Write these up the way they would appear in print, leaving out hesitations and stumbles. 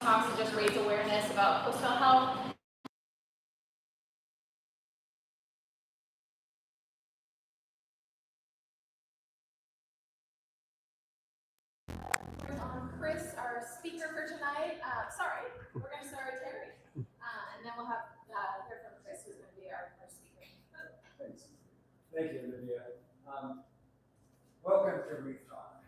Talks to just raise awareness about coastal health. Chris, our speaker for tonight. Sorry, we're going to start with Terry, and then we'll have hear from Chris, who's going to be our speaker. Thanks. Thank you, Olivia. Welcome to Reef Talk.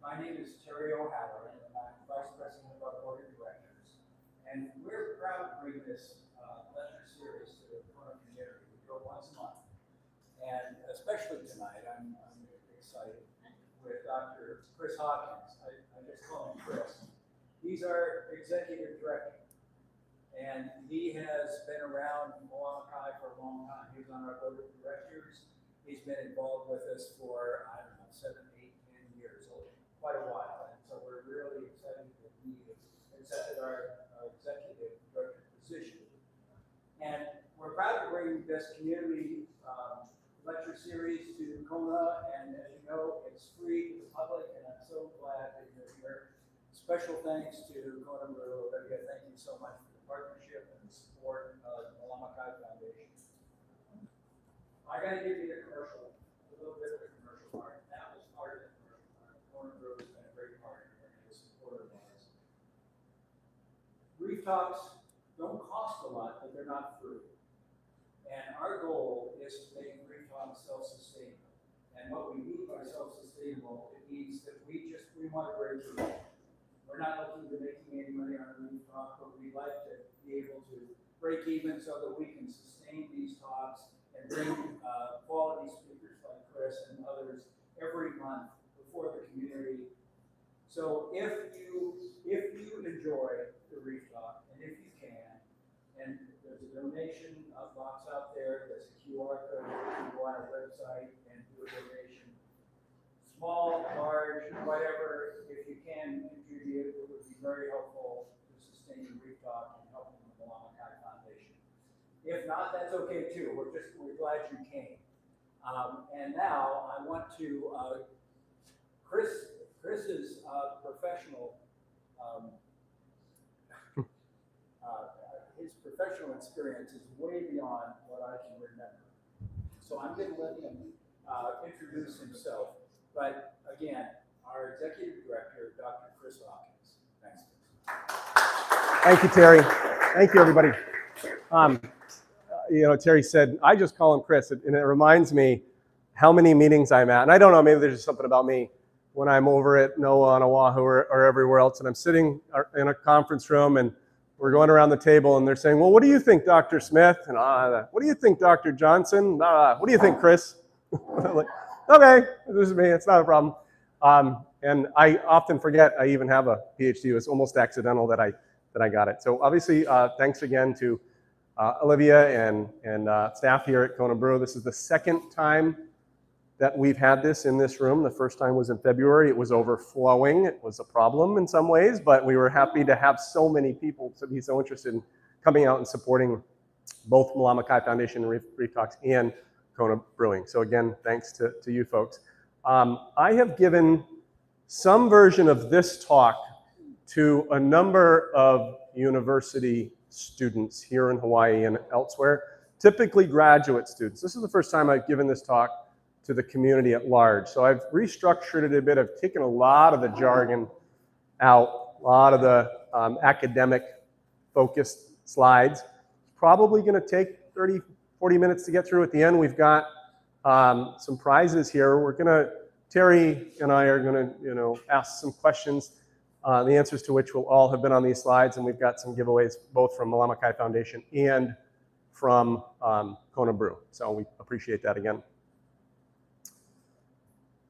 My name is Terry O'Halloran, and I'm Vice President of our Board of Directors. And we're proud to bring this lecture series to the Kona community. We do it once a month. And especially tonight, I'm excited with Dr. Chris Hawkins. I just call him Chris. He's our executive director. And he has been around Malama for a long time. He was on our board of directors. He's been involved with us for, I don't know, 7, 8, 10 years, quite a while. And so we're really excited that he accepted our executive director position. And we're proud to bring this community lecture series to Kona, and as you know, it's free to the public, and I'm so glad that you're here. Special thanks to Kona Maru. Olivia, thank you so much for the partnership and the support of the Malama Foundation. I got to give you the commercial, a little bit of the commercial part. That was part of the commercial part. Kona Maru has been a great partner and a supporter of ours. Reef Talks don't cost a lot, but they're not free. And our goal is to make Reef Talks self-sustainable. And what we mean by self-sustainable, it means that we want to break even. We're not looking to making any money on a Reef Talk, but we'd like to be able to break even so that we can sustain these talks and bring quality speakers like Chris and others every month before the community. So if you enjoy the Reef Talk, and if you can, and there's a donation box out there. There's a QR code. You can go on our website and do a donation. Small, large, whatever, if you can contribute, it would be very helpful to sustaining ReefTalk and helping the Malama Foundation. If not, that's okay too. We're glad you came. And now I want to, Chris's professional, his professional experience is way beyond what I can remember. So I'm going to let him introduce himself. But again, our executive director, Dr. Chris Hawkins. Thanks, Chris. Thank you, Terry. Thank you, everybody. Terry said, I just call him Chris, and it reminds me how many meetings I'm at. And I don't know, maybe there's just something about me when I'm over at NOAA on Oahu or everywhere else, and I'm sitting in a conference room, and we're going around the table, and they're saying, well, what do you think, Dr. Smith? And what do you think, Dr. Johnson? What do you think, Chris? Like, okay, this is me, it's not a problem. And I often forget I even have a Ph.D. It was almost accidental that I got it. So obviously, thanks again to Olivia and staff here at Kona Brew. This is the second time that we've had this in this room. The first time was in February. It was overflowing. It was a problem in some ways, but we were happy to have so many people to be so interested in coming out and supporting both Malama Foundation and ReefTalks and Kona Brewing. So again, thanks to you folks. I have given some version of this talk to a number of university students here in Hawaii and elsewhere, typically graduate students. This is the first time I've given this talk to the community at large. So I've restructured it a bit. I've taken a lot of the jargon out, a lot of the academic focused slides. Probably gonna take 30, 40 minutes to get through. At the end, we've got some prizes here. Terry and I are gonna ask some questions, the answers to which will all have been on these slides, and we've got some giveaways both from Malama Foundation and from Kona Brew. So we appreciate that again.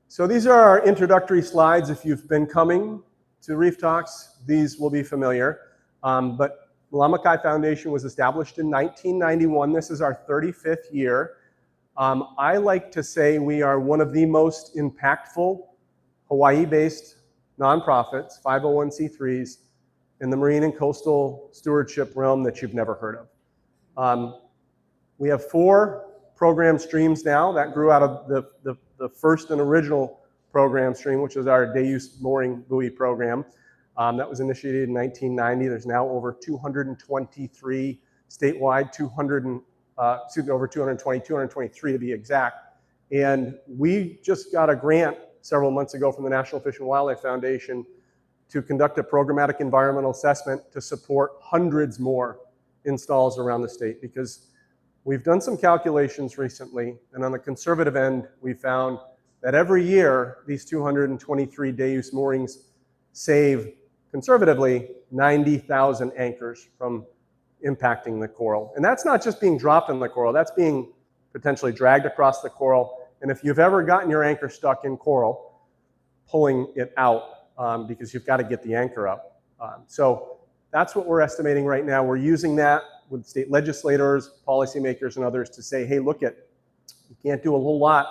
So these are our introductory slides. If you've been coming to ReefTalks, these will be familiar. But Malama Foundation was established in 1991. This is our 35th year. I like to say we are one of the most impactful Hawaii-based nonprofits, 501c3s, in the marine and coastal stewardship realm that you've never heard of. We have 4 program streams now that grew out of the first and original program stream, which is our day-use mooring buoy program. That was initiated in 1990. There's now over 223 statewide, over 223 to be exact. And we just got a grant several months ago from the National Fish and Wildlife Foundation to conduct a programmatic environmental assessment to support hundreds more installs around the state, because we've done some calculations recently, and on the conservative end, we found that every year, these 223 day-use moorings save, conservatively, 90,000 anchors from impacting the coral. And that's not just being dropped in the coral, that's being potentially dragged across the coral. And if you've ever gotten your anchor stuck in coral, pulling it out because you've got to get the anchor up. So that's what we're estimating right now. We're using that with state legislators, policymakers, and others to say, hey, you can't do a whole lot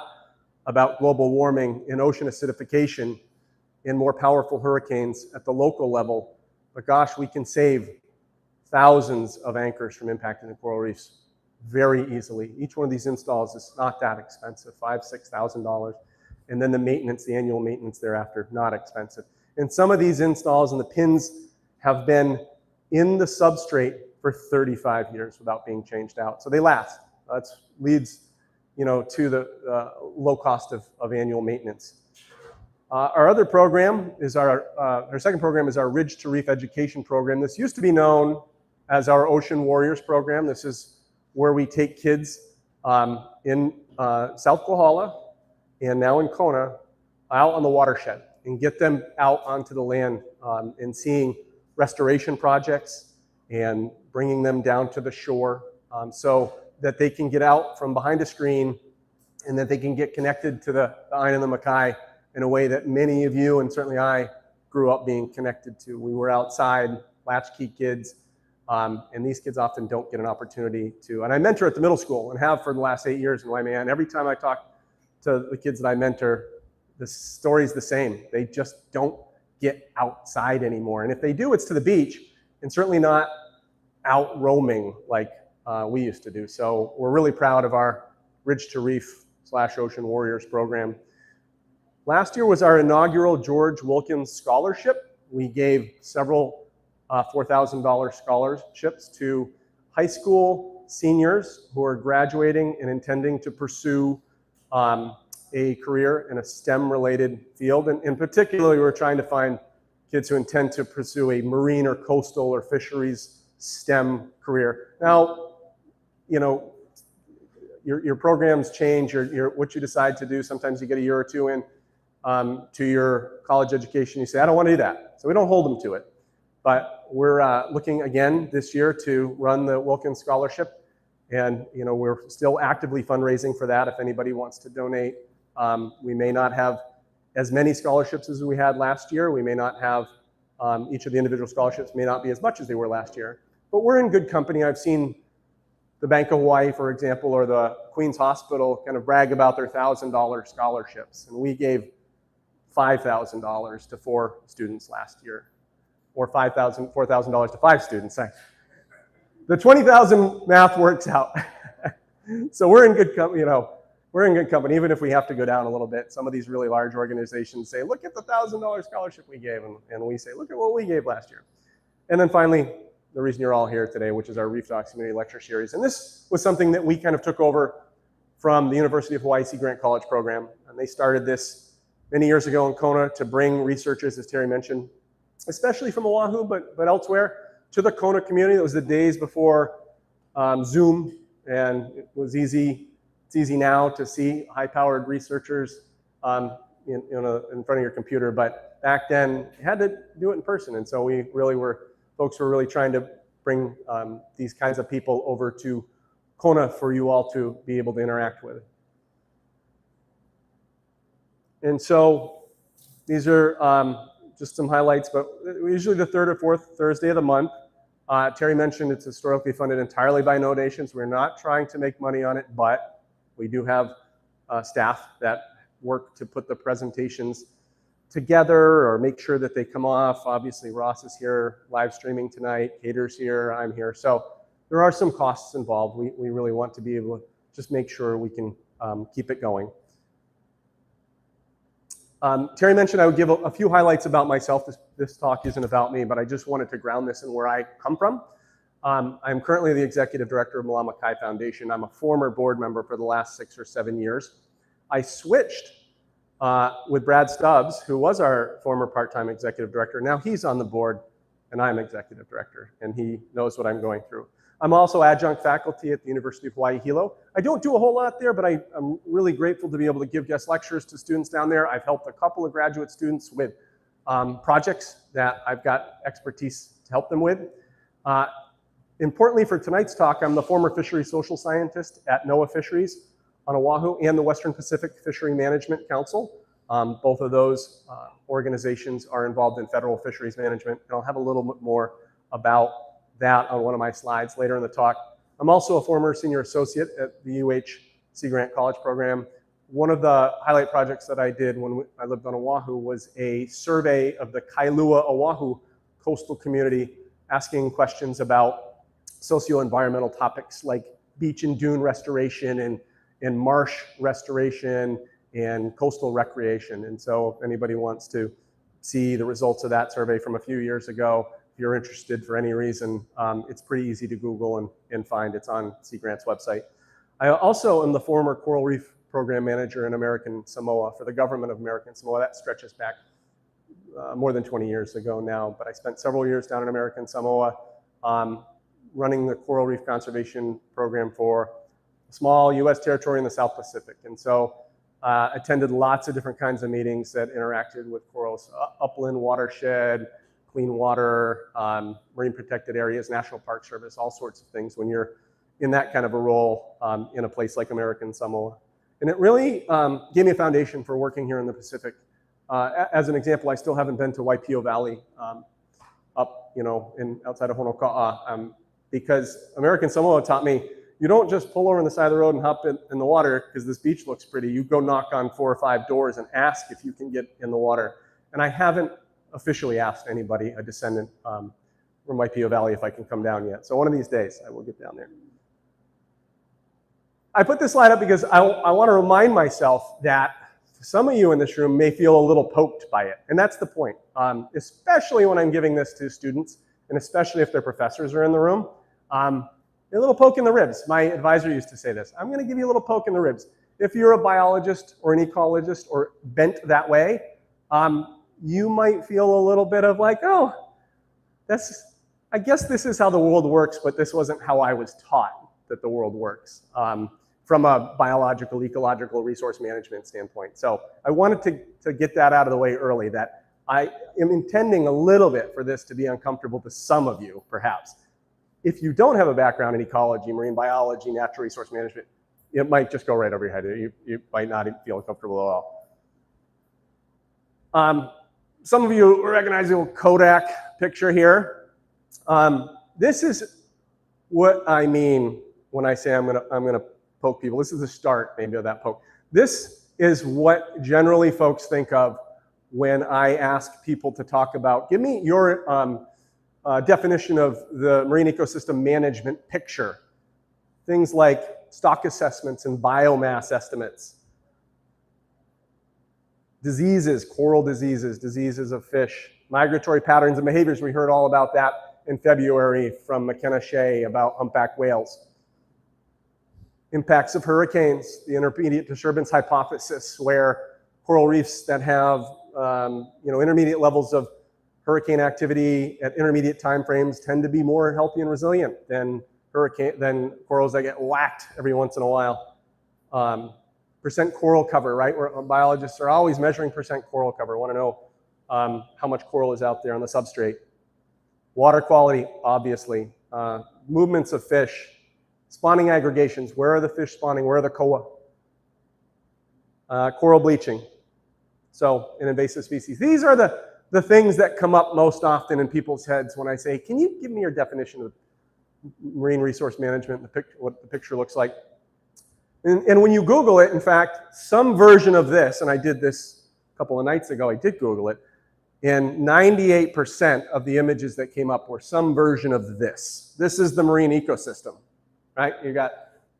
about global warming and ocean acidification and more powerful hurricanes at the local level, but gosh, we can save thousands of anchors from impacting the coral reefs very easily. Each one of these installs is not that expensive, $5,000, $6,000. And then the maintenance, the annual maintenance thereafter, not expensive. And some of these installs and the pins have been in the substrate for 35 years without being changed out. So they last. That leads to the low cost of annual maintenance. Our other program is our second program is our Ridge to Reef education program. This used to be known as our Ocean Warriors program. This is where we take kids in South Kohala and now in Kona out on the watershed and get them out onto the land and seeing restoration projects and bringing them down to the shore so that they can get out from behind a screen and that they can get connected to the Aina and the Makai in a way that many of you, and certainly I, grew up being connected to. We were outside, latchkey kids, And these kids often don't get an opportunity to, and I mentor at the middle school and have for the last 8 years in Waimea, and every time I talk to the kids that I mentor, the story's the same. They just don't get outside anymore. And if they do, it's to the beach, and certainly not out roaming like we used to do. So we're really proud of our Ridge to Reef / Ocean Warriors program. Last year was our inaugural George Wilkins Scholarship. We gave several $4,000 scholarships to high school seniors who are graduating and intending to pursue a career in a STEM-related field. And in particular, we were trying to find kids who intend to pursue a marine or coastal or fisheries STEM career. Now, you know, your programs change, what you decide to do. Sometimes you get a year or two in to your college education. You say, I don't want to do that. So we don't hold them to it. But we're looking again this year to run the Wilkins Scholarship. And you know, we're still actively fundraising for that if anybody wants to donate. We may not have as many scholarships as we had last year. We may not have, each of the individual scholarships may not be as much as they were last year. But we're in good company. I've seen the Bank of Hawaii, for example, or the Queen's Hospital kind of brag about their $1,000 scholarships. And we gave $5,000 to 4 students last year, or $4,000 to 5 students. The 20,000 math works out. So we're in good company, you know, we're in good company, even if we have to go down a little bit. Some of these really large organizations say, look at the $1,000 scholarship we gave, and we say, look at what we gave last year. And then finally, the reason you're all here today, which is our ReefTalks Community Lecture Series. And this was something that we kind of took over from the University of Hawaii Sea Grant College program. And they started this many years ago in Kona to bring researchers, as Terry mentioned, especially from Oahu, but elsewhere, to the Kona community. It was the days before Zoom, and it was easy. It's easy now to see high-powered researchers in front of your computer, but back then you had to do it in person. And so folks were really trying to bring these kinds of people over to Kona for you all to be able to interact with. And so these are just some highlights, but usually the 3rd or 4th Thursday of the month. Terry mentioned it's historically funded entirely by donations. We're not trying to make money on it, but we do have staff that work to put the presentations together or make sure that they come off. Obviously, Ross is here live streaming tonight. Cater's here. I'm here. So there are some costs involved. We really want to be able to just make sure we can keep it going. Terry mentioned I would give a few highlights about myself. This talk isn't about me, but I just wanted to ground this in where I come from. I'm currently the executive director of Malama Foundation. I'm a former board member for the last 6 or 7 years. I switched with Brad Stubbs, who was our former part-time executive director. Now he's on the board, and I'm executive director, and he knows what I'm going through. I'm also adjunct faculty at the University of Hawaii Hilo. I don't do a whole lot there, but I'm really grateful to be able to give guest lectures to students down there. I've helped a couple of graduate students with projects that I've got expertise to help them with. Importantly for tonight's talk, I'm the former fisheries social scientist at NOAA Fisheries on Oahu and the Western Pacific Fishery Management Council. Both of those organizations are involved in federal fisheries management, and I'll have a little bit more about that on one of my slides later in the talk. I'm also a former senior associate at the UH Sea Grant College program. One of the highlight projects that I did when I lived on Oahu was a survey of the Kailua Oahu coastal community, asking questions about socio-environmental topics like beach and dune restoration and marsh restoration and coastal recreation. And so if anybody wants to see the results of that survey from a few years ago, if you're interested for any reason, it's pretty easy to Google and find. It's on Sea Grant's website. I also am the former coral reef program manager in American Samoa for the government of American Samoa. That stretches back more than 20 years ago now, but I spent several years down in American Samoa running the coral reef conservation program for a small US territory in the South Pacific. And so attended lots of different kinds of meetings that interacted with corals, upland watershed, clean water, marine protected areas, National Park Service, all sorts of things when you're in that kind of a role in a place like American Samoa. And it really gave me a foundation for working here in the Pacific. As an example, I still haven't been to Waipio Valley. up, outside of Honoka'a, because American Samoa taught me, you don't just pull over on the side of the road and hop in the water because this beach looks pretty. You go knock on 4 or 5 doors and ask if you can get in the water. And I haven't officially asked anybody, a descendant from Waipio Valley, if I can come down yet. So one of these days, I will get down there. I put this slide up because I want to remind myself that some of you in this room may feel a little poked by it. And that's the point, especially when I'm giving this to students, and especially if their professors are in the room. A little poke in the ribs. My advisor used to say this. I'm going to give you a little poke in the ribs. If you're a biologist or an ecologist or bent that way, you might feel a little bit of like, oh, I guess this is how the world works, but this wasn't how I was taught that the world works from a biological, ecological, resource management standpoint. So I wanted to get that out of the way early, that I am intending a little bit for this to be uncomfortable to some of you, perhaps. If you don't have a background in ecology, marine biology, natural resource management, it might just go right over your head. You might not feel comfortable at all. Some of you recognize the old Kodak picture here. This is what I mean when I say I'm gonna poke people. This is the start, maybe, of that poke. This is what generally folks think of when I ask people to talk about, give me your definition of the marine ecosystem management picture. Things like stock assessments and biomass estimates. Diseases, coral diseases, diseases of fish, migratory patterns and behaviors. We heard all about that in February from McKenna Shea about humpback whales. Impacts of hurricanes, the intermediate disturbance hypothesis, where coral reefs that have intermediate levels of hurricane activity at intermediate time frames tend to be more healthy and resilient than corals that get whacked every once in a while. Percent coral cover, right? Where biologists are always measuring percent coral cover. Want to know how much coral is out there on the substrate. Water quality, obviously. Movements of fish. Spawning aggregations. Where are the fish spawning? Where are the koa? Coral bleaching. So, in invasive species. These are the things that come up most often in people's heads when I say, can you give me your definition of marine resource management, what the picture looks like? And when you Google it, in fact, some version of this, and I did this a couple of nights ago, I did Google it, and 98% of the images that came up were some version of this. This is the marine ecosystem, right? You've got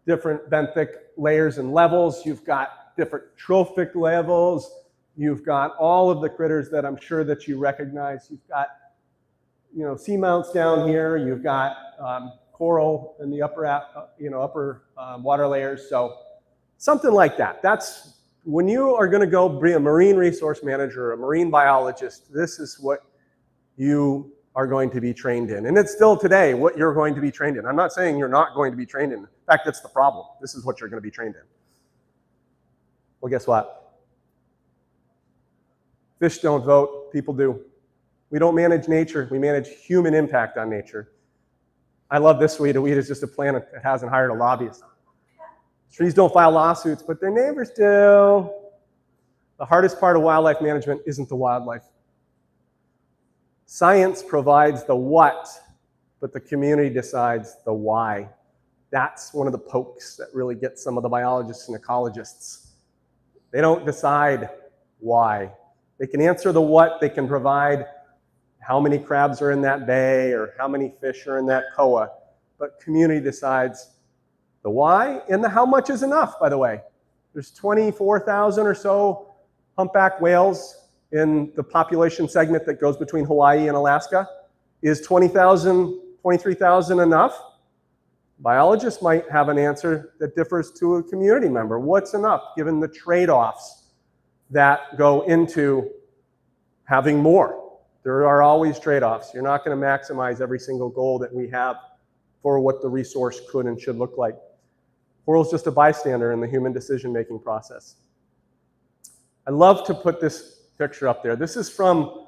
different benthic layers and levels. You've got different trophic levels. You've got all of the critters that I'm sure that you recognize. You've got, seamounts down here. You've got coral in the upper water layers. So something like that. That's when you are going to go be a marine resource manager, a marine biologist. This is what you are going to be trained in, and it's still today what you're going to be trained in. I'm not saying you're not going to be trained in. In fact, that's the problem. This is what you're going to be trained in. Well, guess what? Fish don't vote, people do. We don't manage nature, we manage human impact on nature. I love this weed. A weed is just a plant that hasn't hired a lobbyist. Trees don't file lawsuits, but their neighbors do. The hardest part of wildlife management isn't the wildlife. Science provides the what, but the community decides the why. That's one of the pokes that really gets some of the biologists and ecologists. They don't decide why. They can answer the what, they can provide how many crabs are in that bay or how many fish are in that koa, but community decides the why and the how much is enough, by the way. There's 24,000 or so humpback whales in the population segment that goes between Hawaii and Alaska. Is 20,000, 23,000 enough? Biologists might have an answer that differs to a community member. What's enough given the trade-offs that go into having more? There are always trade-offs. You're not going to maximize every single goal that we have for what the resource could and should look like. Coral's just a bystander in the human decision-making process. I love to put this picture up there. This is from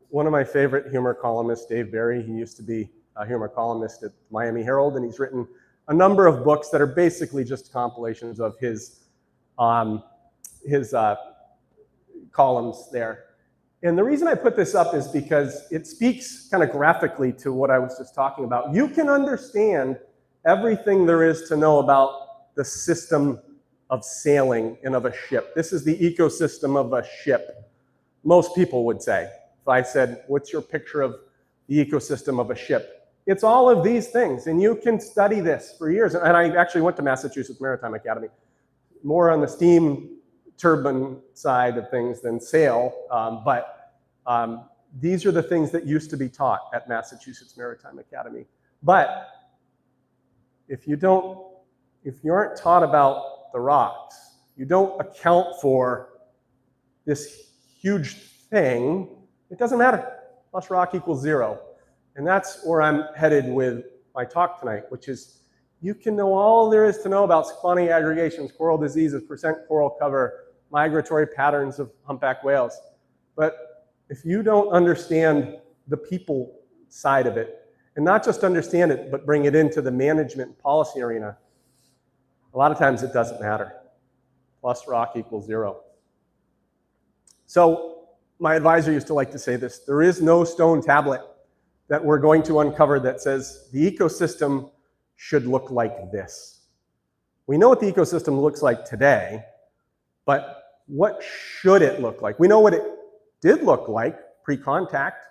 one of my favorite humor columnists, Dave Barry. He used to be a humor columnist at Miami Herald, and he's written a number of books that are basically just compilations of his columns there. And the reason I put this up is because it speaks kind of graphically to what I was just talking about. You can understand everything there is to know about the system of sailing and of a ship. This is the ecosystem of a ship, most people would say. If I said, what's your picture of the ecosystem of a ship? It's all of these things, and you can study this for years. And I actually went to Massachusetts Maritime Academy, more on the steam turbine side of things than sail, but these are the things that used to be taught at Massachusetts Maritime Academy. But if you aren't taught about the rocks, you don't account for this huge thing, it doesn't matter. Plus rock equals 0. And that's where I'm headed with my talk tonight, which is you can know all there is to know about spawning aggregations, coral diseases, percent coral cover, migratory patterns of humpback whales. But if you don't understand the people side of it, and not just understand it, but bring it into the management and policy arena, a lot of times it doesn't matter. Plus rock equals 0. So my advisor used to like to say this: there is no stone tablet that we're going to uncover that says the ecosystem should look like this. We know what the ecosystem looks like today, but what should it look like? We know what it did look like pre-contact,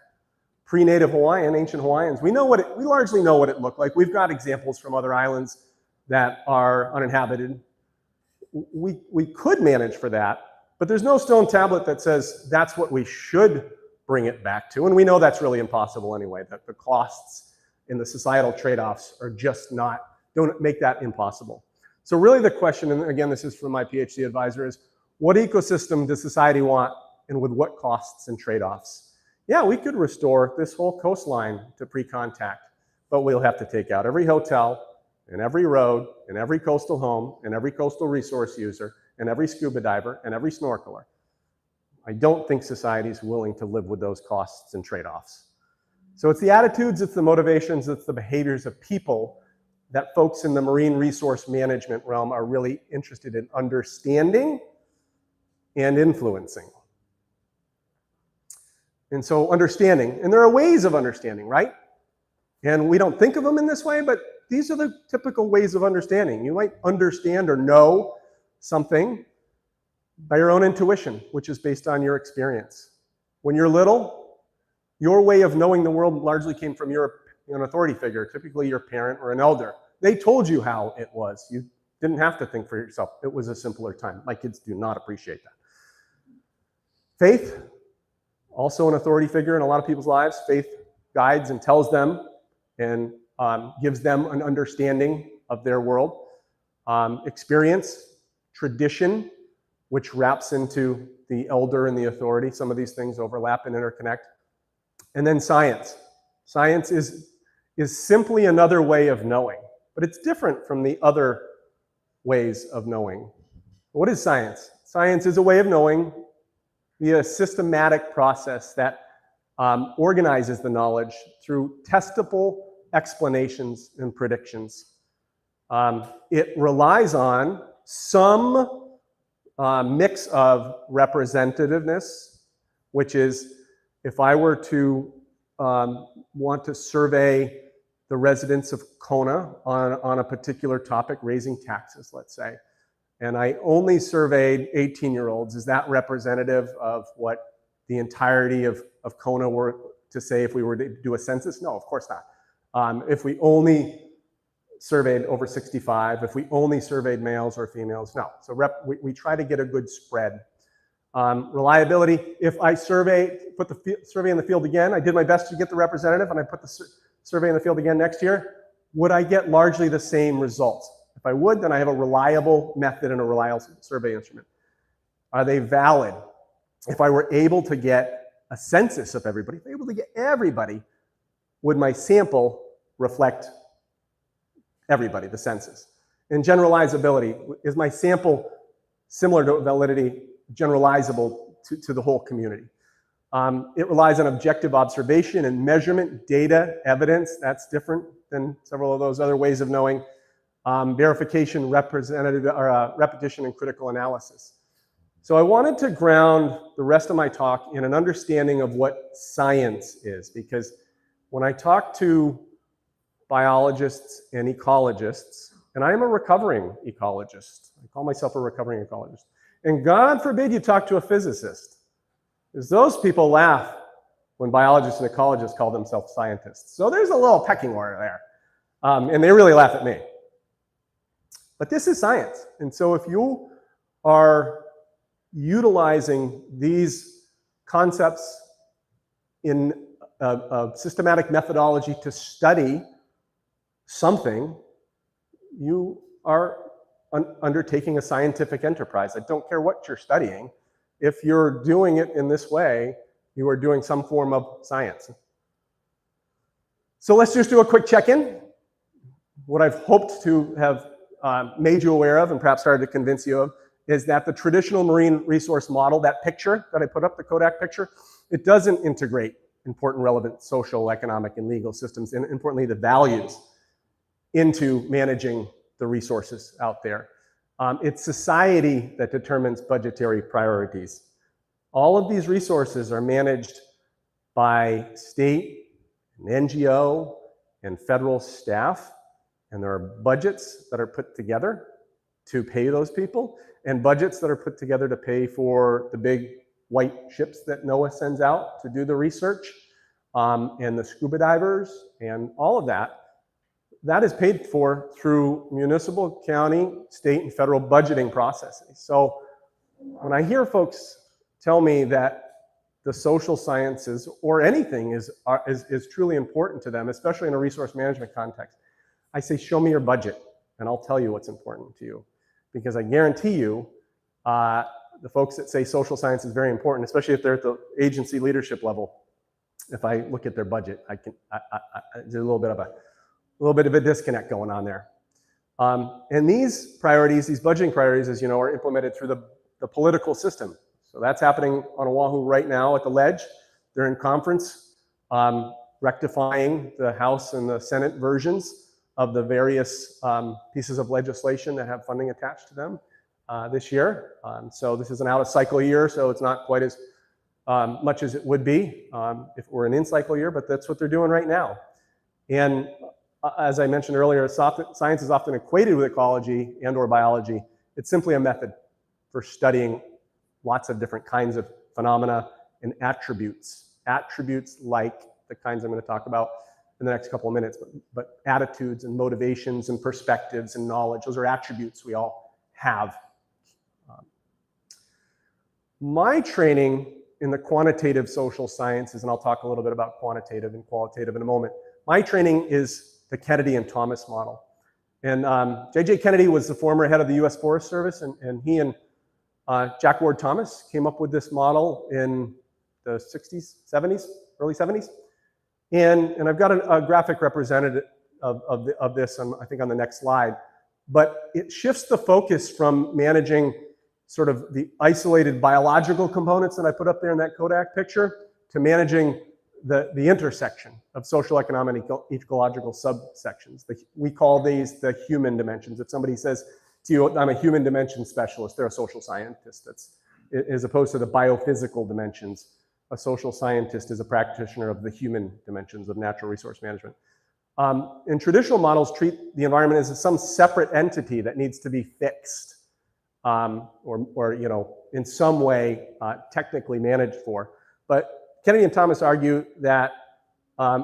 pre-native Hawaiian, ancient Hawaiians. We largely know what it looked like. We've got examples from other islands that are uninhabited. We could manage for that, but there's no stone tablet that says that's what we should bring it back to. And we know that's really impossible anyway, that the costs and the societal trade-offs are just don't make that impossible. So really the question, and again, this is from my PhD advisor, is what ecosystem does society want and with what costs and trade-offs? Yeah, we could restore this whole coastline to pre-contact, but we'll have to take out every hotel and every road and every coastal home and every coastal resource user and every scuba diver and every snorkeler. I don't think society is willing to live with those costs and trade-offs. So it's the attitudes, it's the motivations, it's the behaviors of people that folks in the marine resource management realm are really interested in understanding and influencing. And so understanding, and there are ways of understanding, right? And we don't think of them in this way, but these are the typical ways of understanding. You might understand or know something by your own intuition, which is based on your experience. When you're little, your way of knowing the world largely came from an authority figure, typically your parent or an elder. They told you how it was. You didn't have to think for yourself. It was a simpler time. My kids do not appreciate that. Faith, also an authority figure in a lot of people's lives. Faith guides and tells them and gives them an understanding of their world. Experience, tradition, which wraps into the elder and the authority. Some of these things overlap and interconnect. And then science. Science is simply another way of knowing, but it's different from the other ways of knowing. What is science? Science is a way of knowing via a systematic process that organizes the knowledge through testable explanations and predictions. It relies on some mix of representativeness, which is if I were to want to survey the residents of Kona on a particular topic, raising taxes, let's say, and I only surveyed 18-year-olds, is that representative of what the entirety of Kona were to say if we were to do a census? No, of course not. If we only surveyed over 65, if we only surveyed males or females, no. So we try to get a good spread. Reliability, if I put the survey in the field again, I did my best to get the representative, and I put the survey in the field again next year, would I get largely the same results? If I would, then I have a reliable method and a reliable survey instrument. Are they valid? If I were able to get a census of everybody, if I were able to get everybody, would my sample reflect everybody, the census? And generalizability, is my sample similar to validity, generalizable to the whole community? It relies on objective observation and measurement, data, evidence. That's different than several of those other ways of knowing. Verification, repetition, and critical analysis. So I wanted to ground the rest of my talk in an understanding of what science is, because when I talk to biologists and ecologists, and I am a recovering ecologist, I call myself a recovering ecologist, and God forbid you talk to a physicist, because those people laugh when biologists and ecologists call themselves scientists. So there's a little pecking order there, and they really laugh at me. But this is science, and so if you are utilizing these concepts in a systematic methodology to study something, you are undertaking a scientific enterprise. I don't care what you're studying. If you're doing it in this way, you are doing some form of science. So let's just do a quick check-in. What I've hoped to have made you aware of and perhaps started to convince you of is that the traditional marine resource model, that picture that I put up, the Kodak picture, it doesn't integrate important, relevant social, economic, and legal systems, and importantly, the values into managing the resources out there. It's society that determines budgetary priorities. All of these resources are managed by state, and NGO, and federal staff, and there are budgets that are put together to pay those people, and budgets that are put together to pay for the big white ships that NOAA sends out to do the research, and the scuba divers, and all of that. That is paid for through municipal, county, state, and federal budgeting processes. So when I hear folks tell me that the social sciences or anything is truly important to them, especially in a resource management context, I say, show me your budget, and I'll tell you what's important to you. Because I guarantee you, the folks that say social science is very important, especially if they're at the agency leadership level, if I look at their budget, there's a little bit of a disconnect going on there. And these priorities, these budgeting priorities, as you know, are implemented through the political system. So that's happening on Oahu right now at the Ledge. They're in conference, rectifying the House and the Senate versions of the various pieces of legislation that have funding attached to them this year. So this is an out-of-cycle year, so it's not quite as much as it would be if it were an in-cycle year, but that's what they're doing right now. And as I mentioned earlier, science is often equated with ecology and or biology. It's simply a method for studying lots of different kinds of phenomena and attributes. Attributes like the kinds I'm going to talk about in the next couple of minutes, but attitudes and motivations and perspectives and knowledge, those are attributes we all have. My training in the quantitative social sciences, and I'll talk a little bit about quantitative and qualitative in a moment, my training is the Kennedy and Thomas model. And J.J. Kennedy was the former head of the U.S. Forest Service, and he and Jack Ward Thomas came up with this model in the 60s, 70s, early 70s. And I've got a graphic representative of this, I think on the next slide. But it shifts the focus from managing sort of the isolated biological components that I put up there in that Kodak picture to managing the intersection of social, economic, and ecological subsections. We call these the human dimensions. If somebody says to you, I'm a human dimension specialist, they're a social scientist. That's as opposed to the biophysical dimensions. A social scientist is a practitioner of the human dimensions of natural resource management. And traditional models treat the environment as some separate entity that needs to be fixed or you know, in some way technically managed for. But Kennedy and Thomas argue that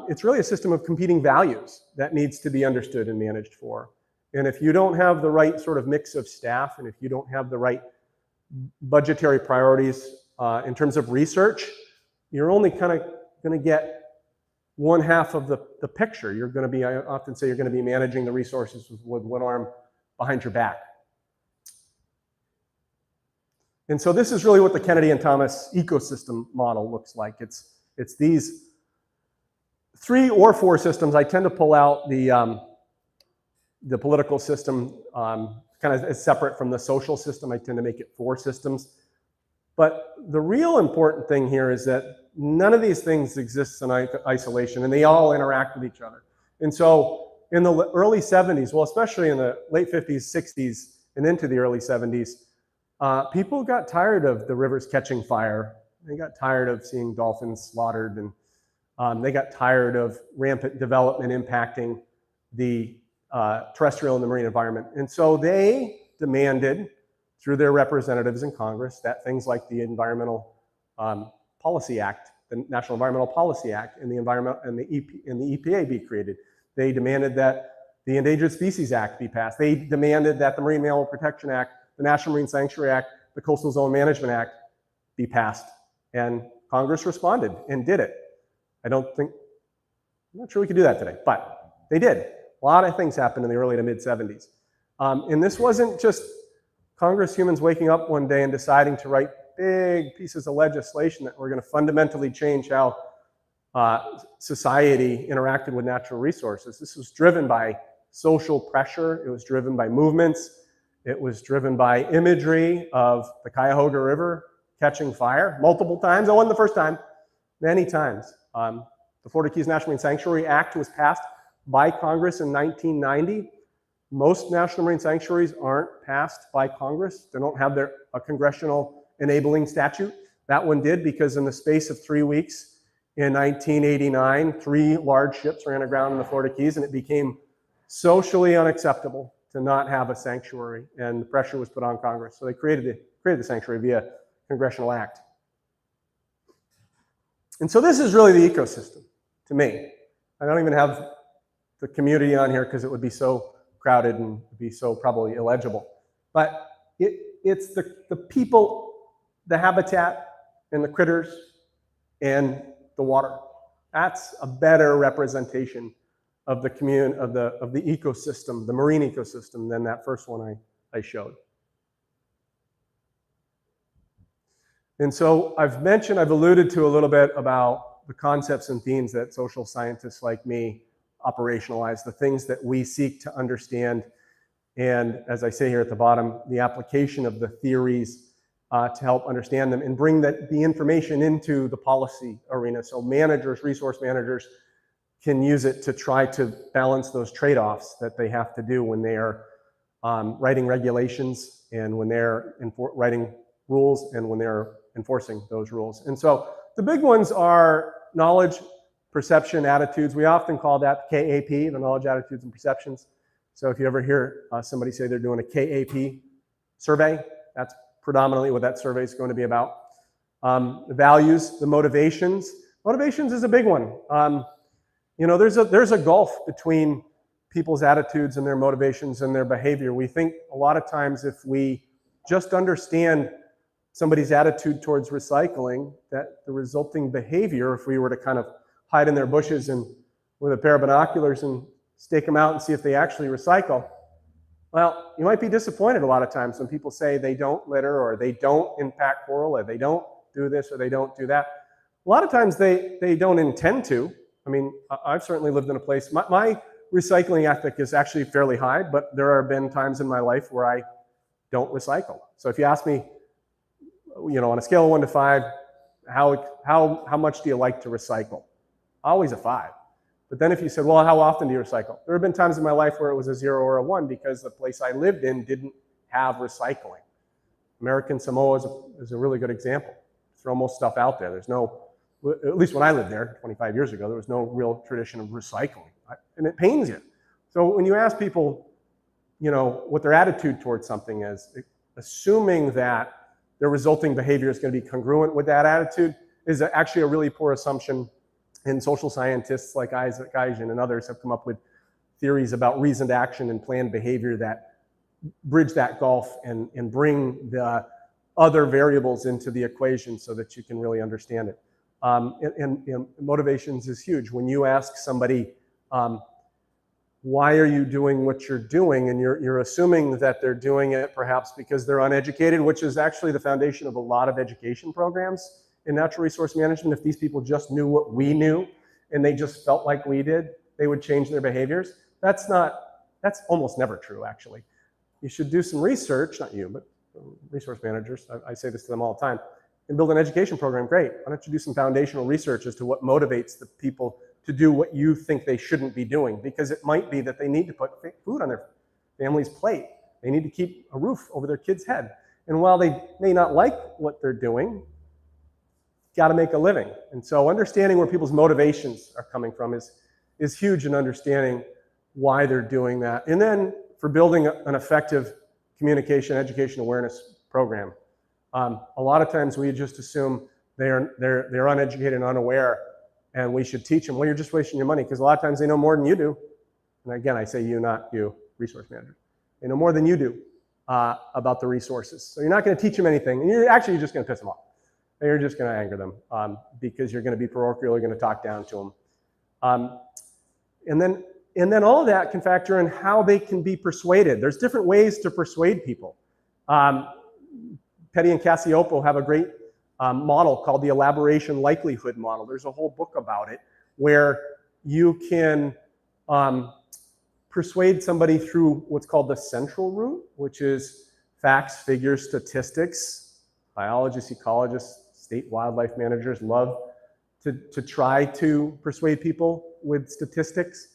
it's really a system of competing values that needs to be understood and managed for. And if you don't have the right sort of mix of staff, and if you don't have the right budgetary priorities in terms of research, you're only kind of going to get one half of the picture. You're going to be, I often say, you're going to be managing the resources with one arm behind your back. And so this is really what the Kennedy and Thomas ecosystem model looks like. It's these 3 or 4 systems. I tend to pull out the political system kind of as separate from the social system. I tend to make it 4 systems. But the real important thing here is that none of these things exist in isolation, and they all interact with each other. And so in the early 70s, well, especially in the late 50s, 60s, and into the early 70s, people got tired of the rivers catching fire. They got tired of seeing dolphins slaughtered, and they got tired of rampant development impacting the terrestrial and the marine environment. And so they demanded, through their representatives in Congress, that things like the Environmental Policy Act, the National Environmental Policy Act, and the EPA be created. They demanded that the Endangered Species Act be passed. They demanded that the Marine Mammal Protection Act, the National Marine Sanctuary Act, the Coastal Zone Management Act be passed. And Congress responded and did it. I'm not sure we could do that today, but they did. A lot of things happened in the early to mid 70s. And this wasn't just Congress humans waking up one day and deciding to write big pieces of legislation that were going to fundamentally change how society interacted with natural resources. This was driven by social pressure. It was driven by movements. It was driven by imagery of the Cuyahoga River catching fire multiple times. That wasn't the first time, many times. The Florida Keys National Marine Sanctuary Act was passed by Congress in 1990. Most national marine sanctuaries aren't passed by Congress. They don't have a congressional enabling statute. That one did, because in the space of 3 weeks in 1989, 3 large ships ran aground in the Florida Keys, and it became socially unacceptable to not have a sanctuary, and the pressure was put on Congress. So they created the sanctuary via congressional act. And so this is really the ecosystem to me. I don't even have the community on here because it would be so crowded and be so probably illegible. But it's the people, the habitat, and the critters, and the water. That's a better representation of the ecosystem, the marine ecosystem, than that first one I showed. And so I've alluded to a little bit about the concepts and themes that social scientists like me operationalize, the things that we seek to understand, and as I say here at the bottom, the application of the theories to help understand them and bring the information into the policy arena, so managers, resource managers, can use it to try to balance those trade-offs that they have to do when they are writing regulations, and when they're writing rules, and when they're enforcing those rules. And so the big ones are knowledge, perception, attitudes. We often call that KAP, the knowledge, attitudes, and perceptions. So if you ever hear somebody say they're doing a KAP survey, that's predominantly what that survey is going to be about. The values, the motivations. Motivations is a big one. You know, there's a gulf between people's attitudes and their motivations and their behavior. We think a lot of times if we just understand somebody's attitude towards recycling, that the resulting behavior, if we were to kind of hide in their bushes and with a pair of binoculars and stake them out and see if they actually recycle, well, you might be disappointed a lot of times when people say they don't litter, or they don't impact coral, or they don't do this, or they don't do that. A lot of times they don't intend to. I mean, I've certainly lived in a place, my recycling ethic is actually fairly high, but there have been times in my life where I don't recycle. So if you ask me, you know, on a scale of 1 to 5, how much do you like to recycle? Always a 5. But then if you said, well, how often do you recycle? There have been times in my life where it was a 0 or a 1 because the place I lived in didn't have recycling. American Samoa is a really good example. Throw most stuff out there. There's no, at least when I lived there 25 years ago, there was no real tradition of recycling. And it pains you. So when you ask people, you know, what their attitude towards something is, assuming that their resulting behavior is going to be congruent with that attitude is actually a really poor assumption. And social scientists like Isaac Geisgen and others have come up with theories about reasoned action and planned behavior that bridge that gulf and bring the other variables into the equation so that you can really understand it. And motivations is huge. When you ask somebody, why are you doing what you're doing? And you're assuming that they're doing it perhaps because they're uneducated, which is actually the foundation of a lot of education programs in natural resource management. If these people just knew what we knew and they just felt like we did, they would change their behaviors. That's almost never true, actually. You should do some research, not you, but resource managers, I say this to them all the time, and build an education program. Great. Why don't you do some foundational research as to what motivates the people to do what you think they shouldn't be doing? Because it might be that they need to put food on their family's plate. They need to keep a roof over their kid's head. And while they may not like what they're doing, got to make a living. And so understanding where people's motivations are coming from is huge in understanding why they're doing that. And then for building an effective communication, education, awareness program. A lot of times we just assume they're uneducated and unaware, and we should teach them, well, you're just wasting your money, because a lot of times they know more than you do. And again, I say you, not you, resource manager. They know more than you do about the resources. So you're not going to teach them anything, and you're just going to piss them off. You're just going to anger them because you're going to be parochial, you're going to talk down to them. And then all of that can factor in how they can be persuaded. There's different ways to persuade people. Petty and Cacioppo have a great model called the elaboration likelihood model. There's a whole book about it where you can persuade somebody through what's called the central route, which is facts, figures, statistics. Biologists, ecologists, state wildlife managers love to try to persuade people with statistics.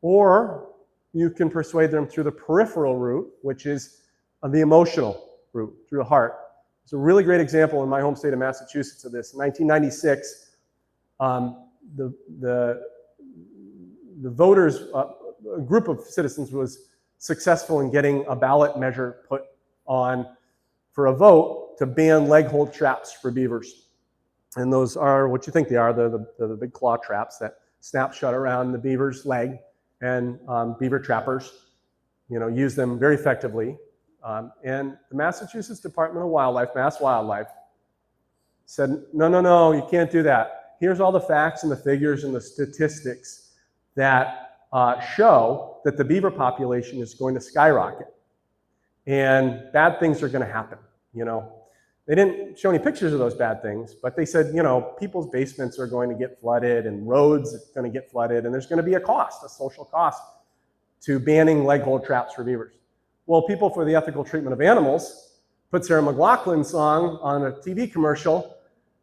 Or you can persuade them through the peripheral route, which is the emotional route, through the heart. It's a really great example in my home state of Massachusetts of this. In 1996, the voters, a group of citizens was successful in getting a ballot measure put on for a vote to ban leg hold traps for beavers. And those are what you think they are, the big claw traps that snap shut around the beaver's leg, and beaver trappers, use them very effectively. And the Massachusetts Department of Wildlife, Mass Wildlife, said, no, you can't do that. Here's all the facts and the figures and the statistics that show that the beaver population is going to skyrocket. And bad things are going to happen, They didn't show any pictures of those bad things, but they said, people's basements are going to get flooded and roads are going to get flooded, and there's going to be a social cost to banning leg hold traps for beavers. Well, People for the Ethical Treatment of Animals put Sarah McLachlan's song on a TV commercial,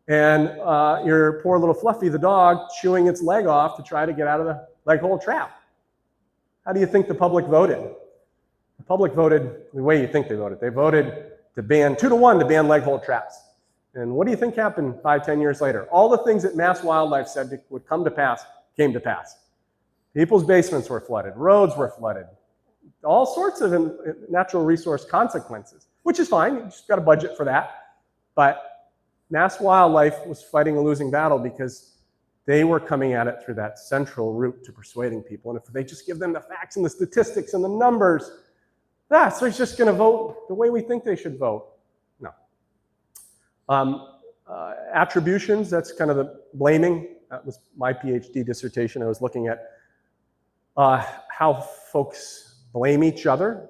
and your poor little Fluffy the dog chewing its leg off to try to get out of the leg hold trap. How do you think the public voted? The public voted the way you think they voted. They voted to ban 2-to-1 to ban leg hold traps. And what do you think happened 5-10 years later? All the things that Mass Wildlife said would come to pass came to pass. People's basements were flooded, roads were flooded, all sorts of natural resource consequences, which is fine. You just got a budget for that. But Mass Wildlife was fighting a losing battle because they were coming at it through that central route to persuading people. And if they just give them the facts and the statistics and the numbers, so they're just going to vote the way we think they should vote. No. Attributions, that's kind of the blaming. That was my PhD dissertation. I was looking at how folks blame each other.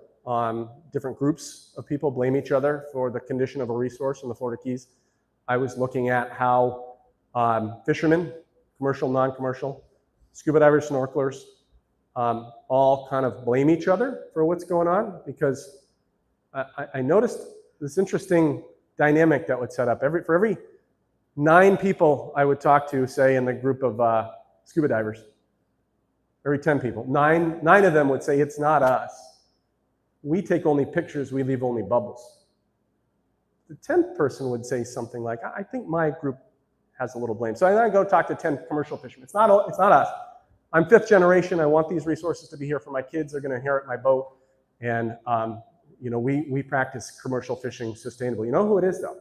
Different groups of people blame each other for the condition of a resource in the Florida Keys. I was looking at how fishermen, commercial, non-commercial, scuba divers, snorkelers, all kind of blame each other for what's going on, because I noticed this interesting dynamic that would set up. For every 9 people I would talk to, say, in the group of scuba divers, every 10 people, nine of them would say, it's not us. We take only pictures, we leave only bubbles. The 10th person would say something like, I think my group has a little blame. So I go talk to 10 commercial fishermen. It's not us. I'm 5th generation. I want these resources to be here for my kids. They're going to inherit my boat. And, we practice commercial fishing sustainably. You know who it is, though?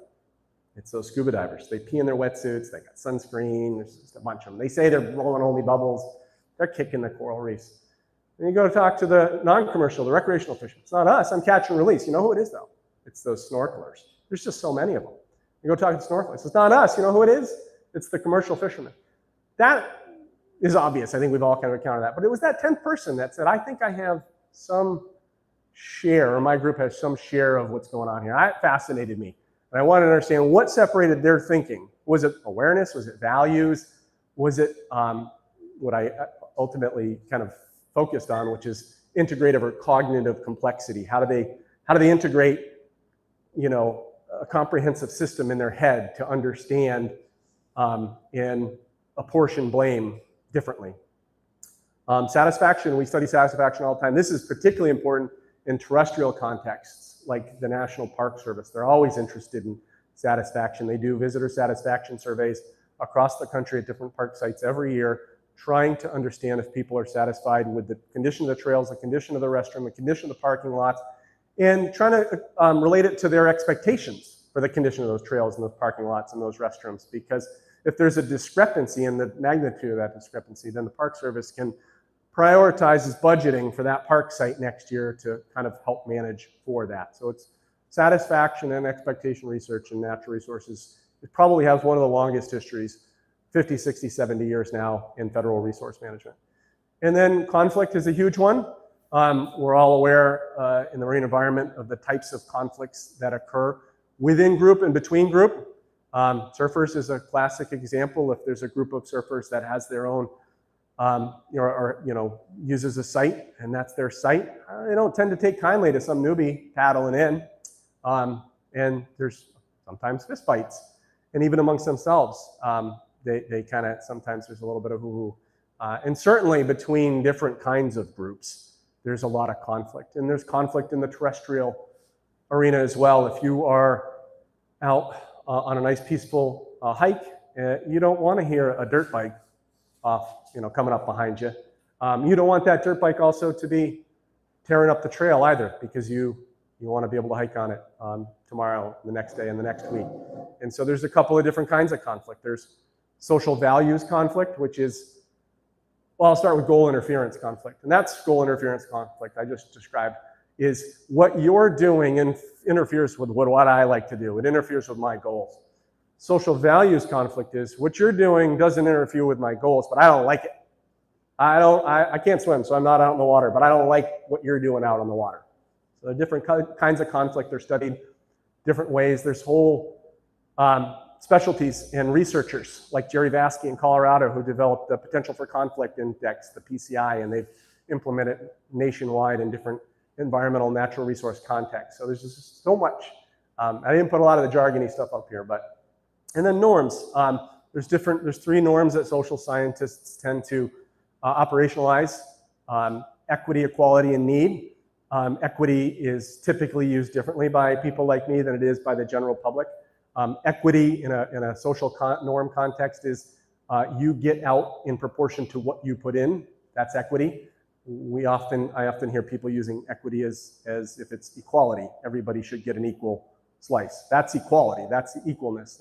It's those scuba divers. They pee in their wetsuits. They got sunscreen. There's just a bunch of them. They say they're rolling only bubbles. They're kicking the coral reefs. And you go talk to the non-commercial, the recreational fishermen. It's not us. I'm catch and release. You know who it is, though? It's those snorkelers. There's just so many of them. You go talk to snorkelers. It's not us. You know who it is? It's the commercial fishermen. That is obvious. I think we've all kind of encountered that. But it was that 10th person that said, I think I have some share, or my group has some share of what's going on here. That fascinated me. And I wanted to understand what separated their thinking. Was it awareness? Was it values? Was it what I ultimately kind of focused on, which is integrative or cognitive complexity? How do they integrate, a comprehensive system in their head to understand and apportion blame differently? Satisfaction, we study satisfaction all the time. This is particularly important in terrestrial contexts like the National Park Service. They're always interested in satisfaction. They do visitor satisfaction surveys across the country at different park sites every year, trying to understand if people are satisfied with the condition of the trails, the condition of the restroom, the condition of the parking lots, and trying to relate it to their expectations for the condition of those trails and those parking lots and those restrooms. Because if there's a discrepancy in the magnitude of that discrepancy, then the Park Service can prioritize its budgeting for that park site next year to kind of help manage for that. So it's satisfaction and expectation research in natural resources. It probably has one of the longest histories, 50, 60, 70 years now in federal resource management. And then conflict is a huge one. We're all aware in the marine environment of the types of conflicts that occur within group and between group. Surfers is a classic example. If there's a group of surfers that has their own, uses a site and that's their site, they don't tend to take kindly to some newbie paddling in. And there's sometimes fist fights. And even amongst themselves, they kind of, sometimes there's a little bit of hoo-hoo. And certainly between different kinds of groups, there's a lot of conflict. And there's conflict in the terrestrial arena as well. If you are out on a nice peaceful hike, you don't want to hear a dirt bike coming up behind you. You don't want that dirt bike also to be tearing up the trail either, because you want to be able to hike on it tomorrow, the next day, and the next week. And so there's a couple of different kinds of conflict. There's social values conflict, which is, well, I'll start with goal interference conflict. And that's goal interference conflict I just described, is what you're doing interferes with what I like to do. It interferes with my goals. Social values conflict is what you're doing doesn't interfere with my goals, but I don't like it. I can't swim, so I'm not out in the water, but I don't like what you're doing out on the water. So the different kinds of conflict are studied different ways. There's whole specialties and researchers like Jerry Vasky in Colorado who developed the Potential for Conflict Index, the PCI, and they've implemented it nationwide in different environmental natural resource contexts. So there's just so much. I didn't put a lot of the jargony stuff up here, and then norms. There's three norms that social scientists tend to operationalize: equity, equality, and need. Equity is typically used differently by people like me than it is by the general public. Equity in a social norm context is you get out in proportion to what you put in. That's equity. I often hear people using equity as if it's equality. Everybody should get an equal slice. That's equality. That's the equalness.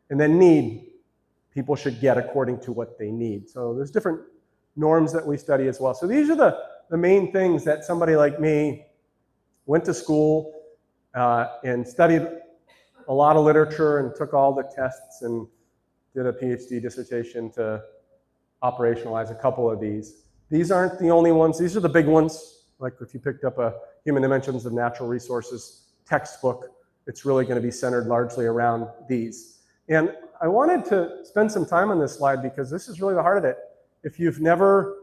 And then need, people should get according to what they need. So there's different norms that we study as well. So these are the main things that somebody like me went to school and studied a lot of literature and took all the tests and did a Ph.D. dissertation to operationalize a couple of these. These aren't the only ones. These are the big ones. Like if you picked up a Human Dimensions of Natural Resources textbook, it's really going to be centered largely around these. And I wanted to spend some time on this slide because this is really the heart of it. If you've never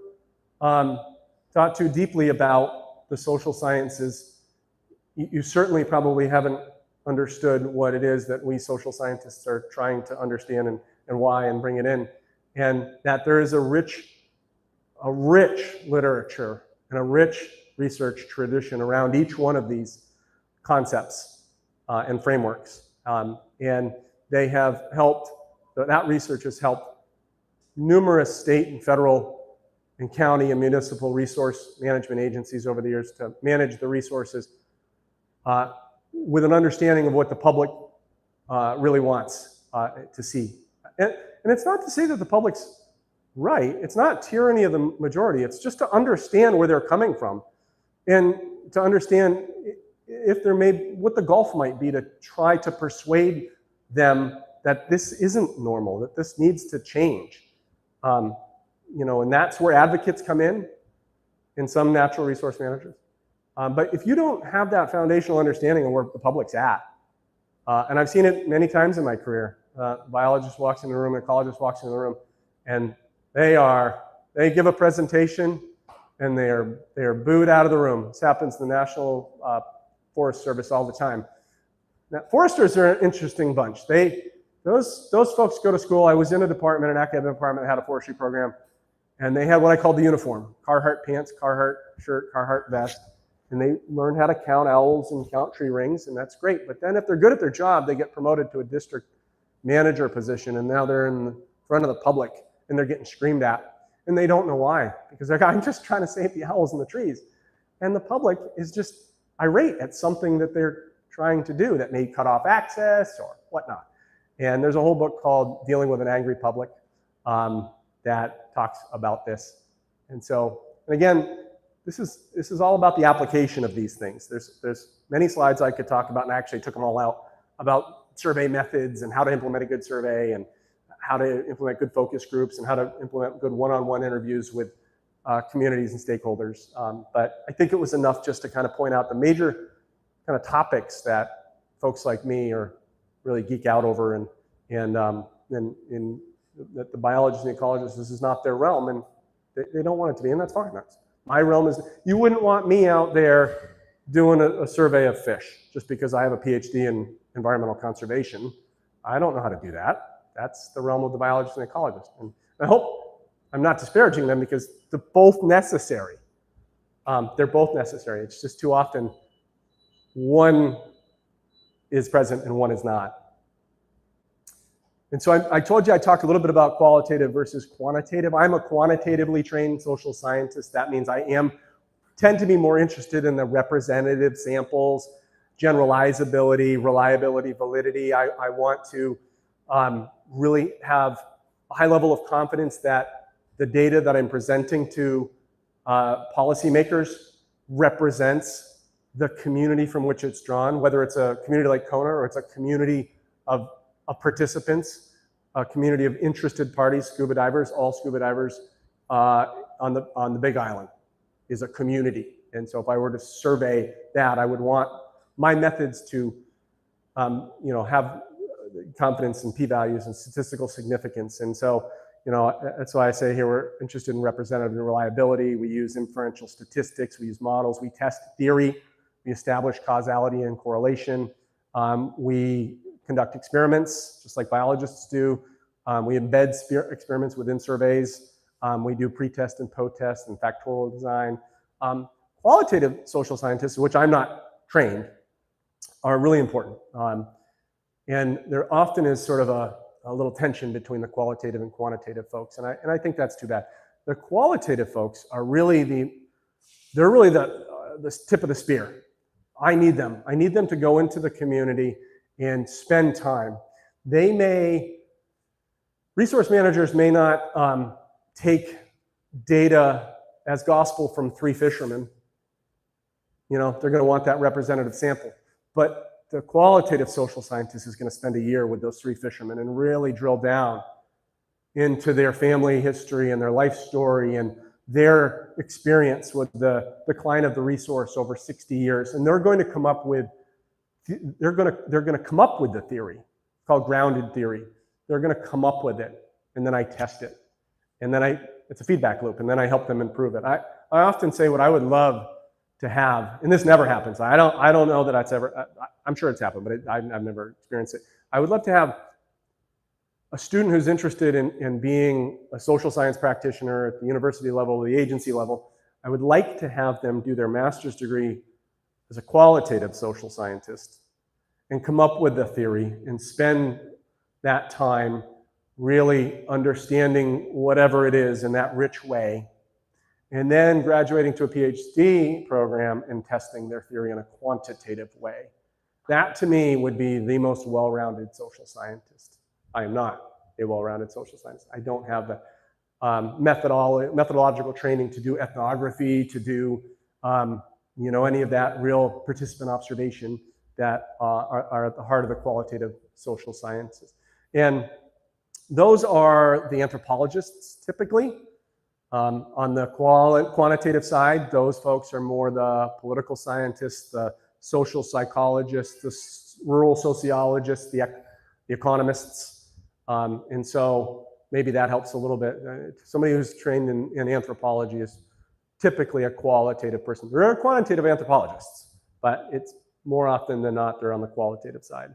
thought too deeply about the social sciences, you certainly probably haven't understood what it is that we social scientists are trying to understand and why and bring it in. And that there is a rich literature and a rich research tradition around each one of these concepts and frameworks. And they have helped, that research has helped numerous state and federal and county and municipal resource management agencies over the years to manage the resources with an understanding of what the public really wants to see. And it's not to say that the public's right. It's not tyranny of the majority. It's just to understand where they're coming from and to understand if there what the gulf might be to try to persuade them that this isn't normal, that this needs to change. And that's where advocates come in some natural resource managers. But if you don't have that foundational understanding of where the public's at, and I've seen it many times in my career, a biologist walks in the room, an ecologist walks in the room, and they give a presentation and they are booed out of the room. This happens to the National Forest Service all the time. Now, foresters are an interesting bunch. Those folks go to school. I was in an academic department that had a forestry program, and they had what I called the uniform: Carhartt pants, Carhartt shirt, Carhartt vest. and they learn how to count owls and count tree rings, and that's great. But then if they're good at their job, they get promoted to a district manager position, and now they're in the front of the public, and they're getting screamed at, and they don't know why, because they're like, I'm just trying to save the owls in the trees. And the public is just irate at something that they're trying to do that may cut off access or whatnot. And there's a whole book called Dealing with an Angry Public that talks about this. And so, and again, this is all about the application of these things. There's many slides I could talk about, and I actually took them all out, about survey methods and how to implement a good survey and how to implement good focus groups and how to implement good one-on-one interviews with communities and stakeholders. But I think it was enough just to kind of point out the major kind of topics that folks like me are really geek out over, and that the biologists and the ecologists, this is not their realm, and they don't want it to be, and that's fine. My realm is, you wouldn't want me out there doing a survey of fish just because I have a PhD in environmental conservation. I don't know how to do that. That's the realm of the biologist and ecologist. And I hope I'm not disparaging them, because they're both necessary. They're both necessary. It's just too often one is present and one is not. And so I told you I'd talk a little bit about qualitative versus quantitative. I'm a quantitatively trained social scientist. That means I tend to be more interested in the representative samples, generalizability, reliability, validity. I want to really have a high level of confidence that the data that I'm presenting to policymakers represents the community from which it's drawn, whether it's a community like Kona or it's a community of participants, a community of interested parties, scuba divers, all scuba divers on the Big Island is a community. And so if I were to survey that, I would want my methods to have confidence in p-values and statistical significance. And so, that's why I say here we're interested in representative and reliability. We use inferential statistics, we use models, we test theory, we establish causality and correlation. We conduct experiments, just like biologists do. We embed experiments within surveys. We do pre-test and post-test and factorial design. Qualitative social scientists, which I'm not trained, are really important. And there often is sort of a little tension between the qualitative and quantitative folks, and I think that's too bad. The qualitative folks are really the tip of the spear. I need them. I need them to go into the community and spend time. Resource managers may not take data as gospel from 3 fishermen. They're going to want that representative sample. But the qualitative social scientist is going to spend a year with those 3 fishermen and really drill down into their family history and their life story and their experience with the decline of the resource over 60 years. And they're going to come up with the theory called grounded theory. They're going to come up with it, and then I test it. And then it's a feedback loop, and then I help them improve it. I often say what I would love to have, and this never happens. I don't know that that's ever, I'm sure it's happened, but I've never experienced it. I would love to have a student who's interested in being a social science practitioner at the university level, the agency level. I would like to have them do their master's degree as a qualitative social scientist and come up with the theory and spend that time really understanding whatever it is in that rich way, and then graduating to a PhD program and testing their theory in a quantitative way. That, to me, would be the most well-rounded social scientist. I am not a well-rounded social scientist. I don't have the methodological training to do ethnography, to do any of that real participant observation that are at the heart of the qualitative social sciences. And those are the anthropologists, typically. On the quantitative side, those folks are more the political scientists, the social psychologists, the rural sociologists, the economists. And so maybe that helps a little bit. Somebody who's trained in anthropology is typically a qualitative person. There are quantitative anthropologists, but it's more often than not, they're on the qualitative side.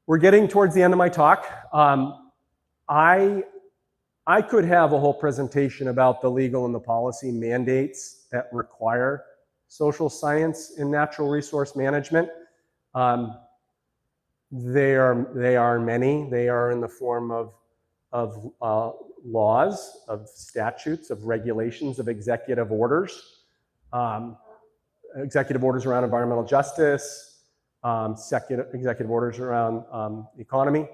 We're getting towards the end of my talk. I I could have a whole presentation about the legal and the policy mandates that require social science in natural resource management. They are many. They are in the form of laws, of statutes, of regulations, of executive orders. Executive orders around environmental justice, executive orders around economy.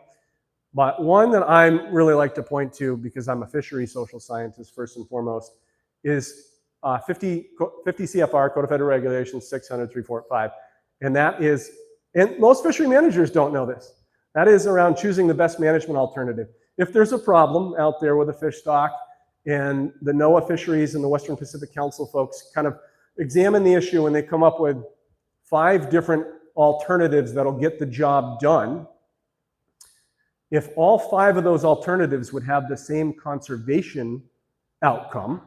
But one that I really like to point to, because I'm a fishery social scientist first and foremost, is 50 CFR, Code of Federal Regulations 600-345. And that is, and most fishery managers don't know this, that is around choosing the best management alternative. If there's a problem out there with a fish stock, and the NOAA Fisheries and the Western Pacific Council folks kind of examine the issue and they come up with 5 different alternatives that'll get the job done, if all 5 of those alternatives would have the same conservation outcome,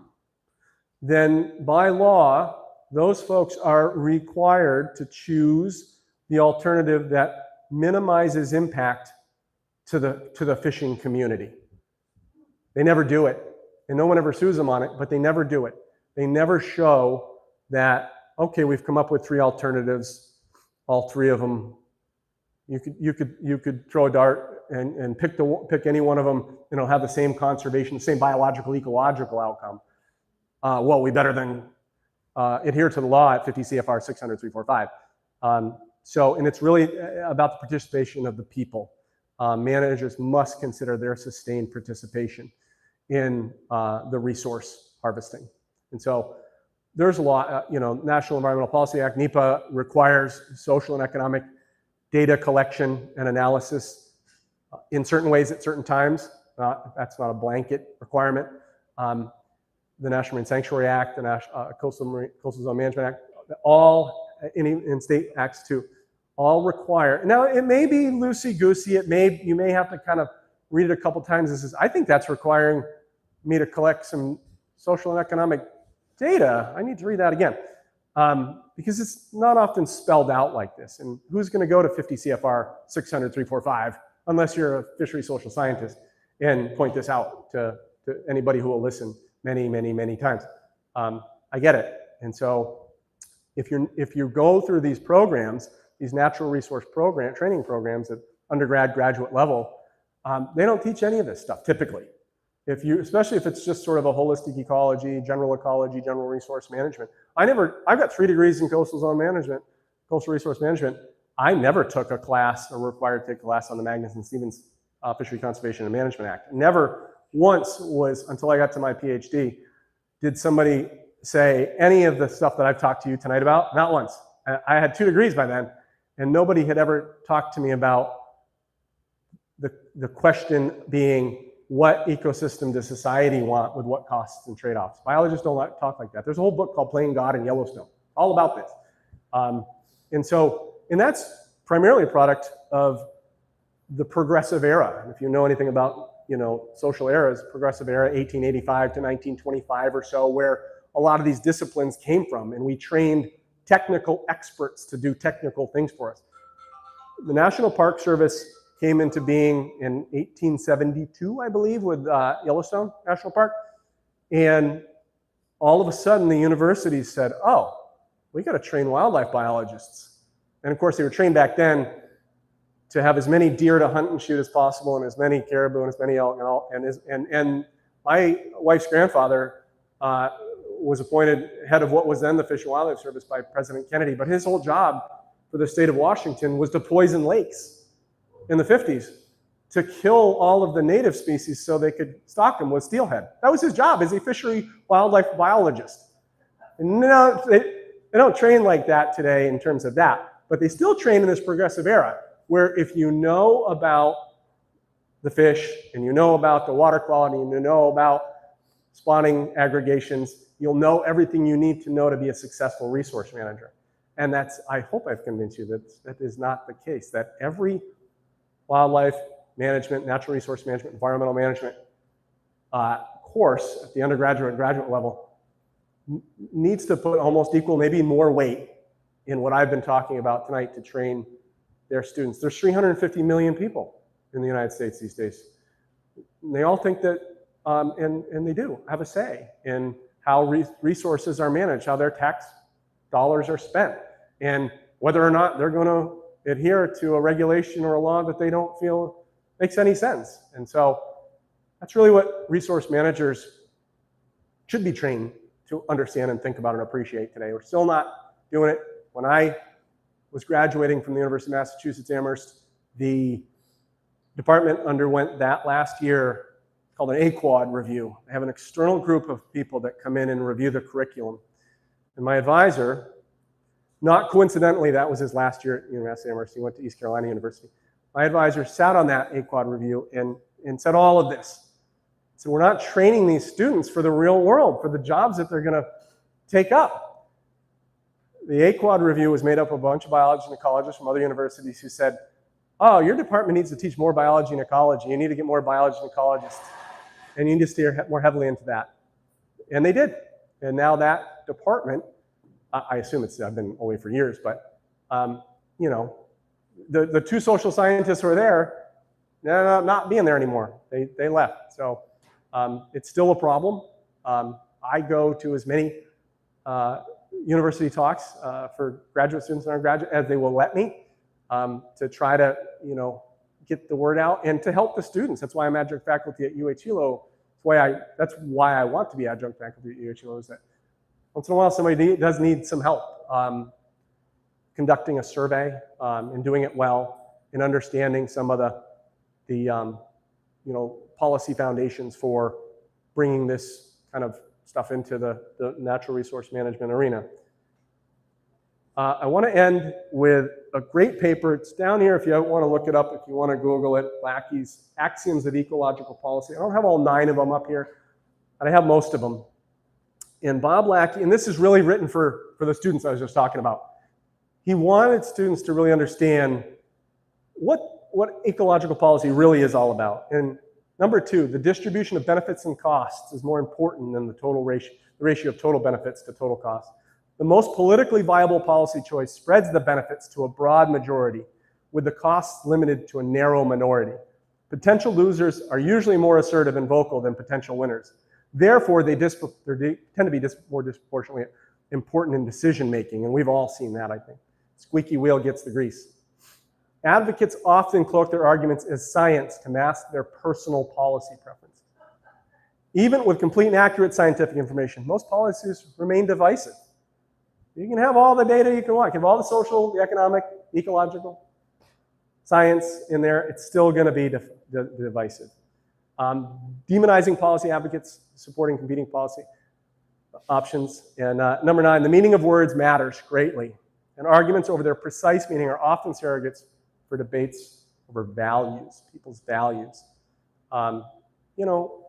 then by law, those folks are required to choose the alternative that minimizes impact to the fishing community. They never do it, and no one ever sues them on it, but they never do it. They never show that, okay, we've come up with 3 alternatives, all 3 of them, you could throw a dart and pick any one of them, and it'll have the same conservation, same biological, ecological outcome. Well, we better than adhere to the law at 50 CFR 600-345. And it's really about the participation of the people. Managers must consider their sustained participation in the resource harvesting. And so there's a lot, National Environmental Policy Act, NEPA, requires social and economic data collection and analysis in certain ways at certain times. That's not a blanket requirement. The National Marine Sanctuary Act, the Coastal Zone Management Act, all in state acts too, all require. Now it may be loosey-goosey. You may have to kind of read it a couple times. This is, I think that's requiring me to collect some social and economic data. I need to read that again. Because it's not often spelled out like this. And who's going to go to 50 CFR 600-345 unless you're a fishery social scientist and point this out to anybody who will listen many, many, many times. I get it. And so if you go through these programs, these natural resource training programs at undergrad, graduate level, they don't teach any of this stuff typically. Especially if it's just sort of a holistic ecology, general resource management. I've got 3 degrees in coastal zone management, coastal resource management. I never took a class or required to take a class on the Magnuson-Stevens Fishery Conservation and Management Act. Never once until I got to my PhD, did somebody say any of the stuff that I've talked to you tonight about. Not once. I had 2 degrees by then, and nobody had ever talked to me about the question being, what ecosystem does society want with what costs and trade-offs? Biologists don't talk like that. There's a whole book called Playing God in Yellowstone, all about this. And that's primarily a product of the progressive era. And if you know anything about social eras, progressive era, 1885 to 1925 or so, where a lot of these disciplines came from, and we trained technical experts to do technical things for us. The National Park Service came into being in 1872, I believe, with Yellowstone National Park. And all of a sudden, the universities said, oh, we got to train wildlife biologists. And of course, they were trained back then to have as many deer to hunt and shoot as possible, and as many caribou and as many elk and all. And my wife's grandfather was appointed head of what was then the Fish and Wildlife Service by President Kennedy. But his whole job for the state of Washington was to poison lakes in the 50s to kill all of the native species so they could stock them with steelhead. That was his job as a fishery wildlife biologist. And no, they don't train like that today in terms of that, but they still train in this progressive era, where if you know about the fish and you know about the water quality and you know about spawning aggregations, you'll know everything you need to know to be a successful resource manager. And I hope I've convinced you that that is not the case, that every wildlife management, natural resource management, environmental management course at the undergraduate and graduate level needs to put almost equal, maybe more weight in what I've been talking about tonight to train their students. There's 350 million people in the United States these days. And they all think that and they do have a say in how resources are managed, how their tax dollars are spent, and whether or not they're going to adhere to a regulation or a law that they don't feel makes any sense. And so that's really what resource managers should be trained to understand and think about and appreciate today. We're still not doing it. When I was graduating from the University of Massachusetts Amherst, the department underwent that last year called an AQUAD review. They have an external group of people that come in and review the curriculum. And my advisor, not coincidentally, that was his last year at University of Amherst. He went to East Carolina University. My advisor sat on that AQUAD review and said all of this. So we're not training these students for the real world, for the jobs that they're going to take up. The AQUAD review was made up of a bunch of biologists and ecologists from other universities who said, oh, your department needs to teach more biology and ecology. You need to get more biologists and ecologists. And you need to steer more heavily into that. And they did. And now that department, I assume I've been away for years, but you know, the two social scientists who are there, they're not being there anymore. They left. So it's still a problem. I go to as many university talks for graduate students and undergraduate as they will let me to try to, you know, get the word out and to help the students. That's why I'm adjunct faculty at UH-ELO. That's why I want to be adjunct faculty at UH-ELO, is that once in a while somebody does need some help conducting a survey and doing it well and understanding some of the you know, policy foundations for bringing this kind of stuff into the natural resource management arena. I want to end with a great paper. It's down here if you want to look it up, if you want to Google it, Lackey's Axioms of Ecological Policy. I don't have all 9 of them up here, but I have most of them. And Bob Lackey, and this is really written for the students I was just talking about. He wanted students to really understand what ecological policy really is all about. And number 2, the distribution of benefits and costs is more important than the ratio of total benefits to total costs. The most politically viable policy choice spreads the benefits to a broad majority, with the costs limited to a narrow minority. Potential losers are usually more assertive and vocal than potential winners. Therefore, they tend to be more disproportionately important in decision making, and we've all seen that, I think. Squeaky wheel gets the grease. Advocates often cloak their arguments as science to mask their personal policy preference. Even with complete and accurate scientific information, most policies remain divisive. You can have all the data you can want. You can have all the social, the economic, ecological, science in there. It's still going to be divisive. Demonizing policy advocates, supporting competing policy options. And number 9, the meaning of words matters greatly. And arguments over their precise meaning are often surrogates for debates over values, people's values. You know,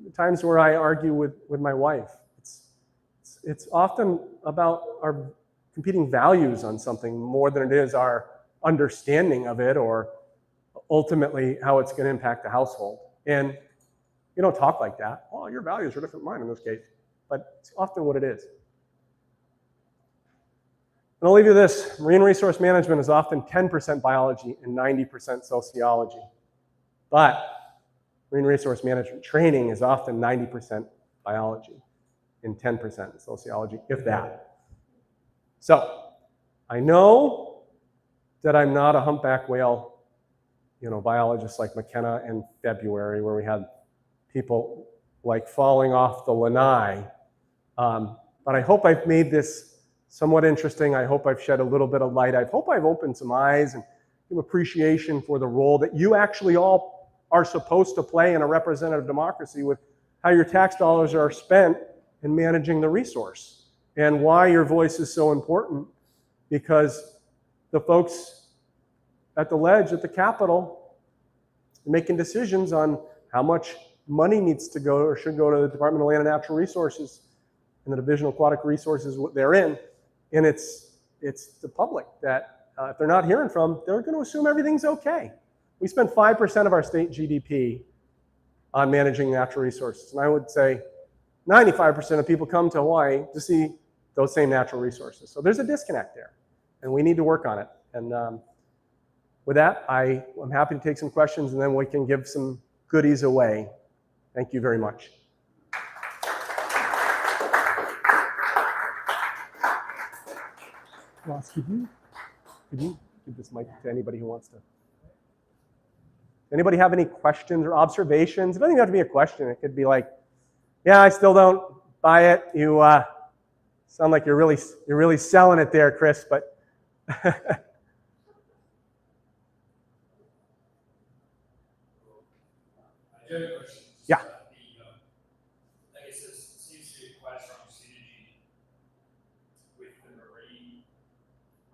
the times where I argue with my wife, it's often about our competing values on something more than it is our understanding of it or ultimately how it's going to impact the household. And you don't talk like that. Oh, your values are different than mine in this case. But it's often what it is. And I'll leave you this. Marine resource management is often 10% biology and 90% sociology. But marine resource management training is often 90% biology and 10% sociology, if that. So I know that I'm not a humpback whale, you know, biologist like McKenna in February, where we had people like falling off the lanai. But I hope I've made this somewhat interesting. I hope I've shed a little bit of light. I hope I've opened some eyes and some appreciation for the role that you actually all are supposed to play in a representative democracy, with how your tax dollars are spent in managing the resource, and why your voice is so important, because the folks at the ledge at the Capitol are making decisions on how much money needs to go or should go to the Department of Land and Natural Resources and the Division of Aquatic Resources they're in. And it's the public that if they're not hearing from, they're going to assume everything's okay. We spend 5% of our state GDP on managing natural resources. And I would say 95% of people come to Hawaii to see those same natural resources. So there's a disconnect there, and we need to work on it. And with that, I'm happy to take some questions, and then we can give some goodies away Thank you very much. Ross, could you give this mic to anybody who wants to? Anybody have any questions or observations? It doesn't even have to be a question. It could be like, yeah, I still don't buy it. You sound like you're really selling it there, Chris, but I do have a question. Yeah. I guess there seems to be quite a strong synergy with the marine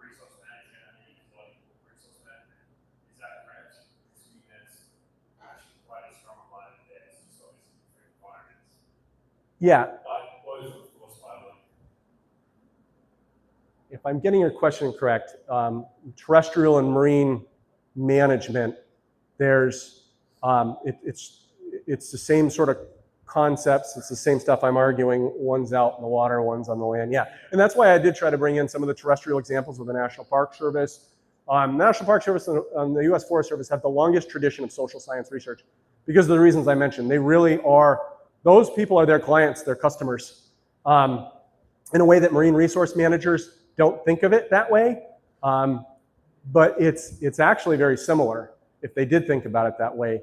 resource management and the ecological resource management. Is that correct? Assuming there's actually quite a strong alignment there, since obviously different environments. yeah. But both, of course, vital. If I'm getting your question correct, terrestrial and marine management, there's it's the same sort of concepts. It's the same stuff I'm arguing. One's out in the water, one's on the land. Yeah, and that's why I did try to bring in some of the terrestrial examples with the National Park Service. National Park Service and the U.S. Forest Service have the longest tradition of social science research because of the reasons I mentioned. They really are, those people are their clients, their customers, in a way that marine resource managers don't think of it that way. But it's actually very similar if they did think about it that way.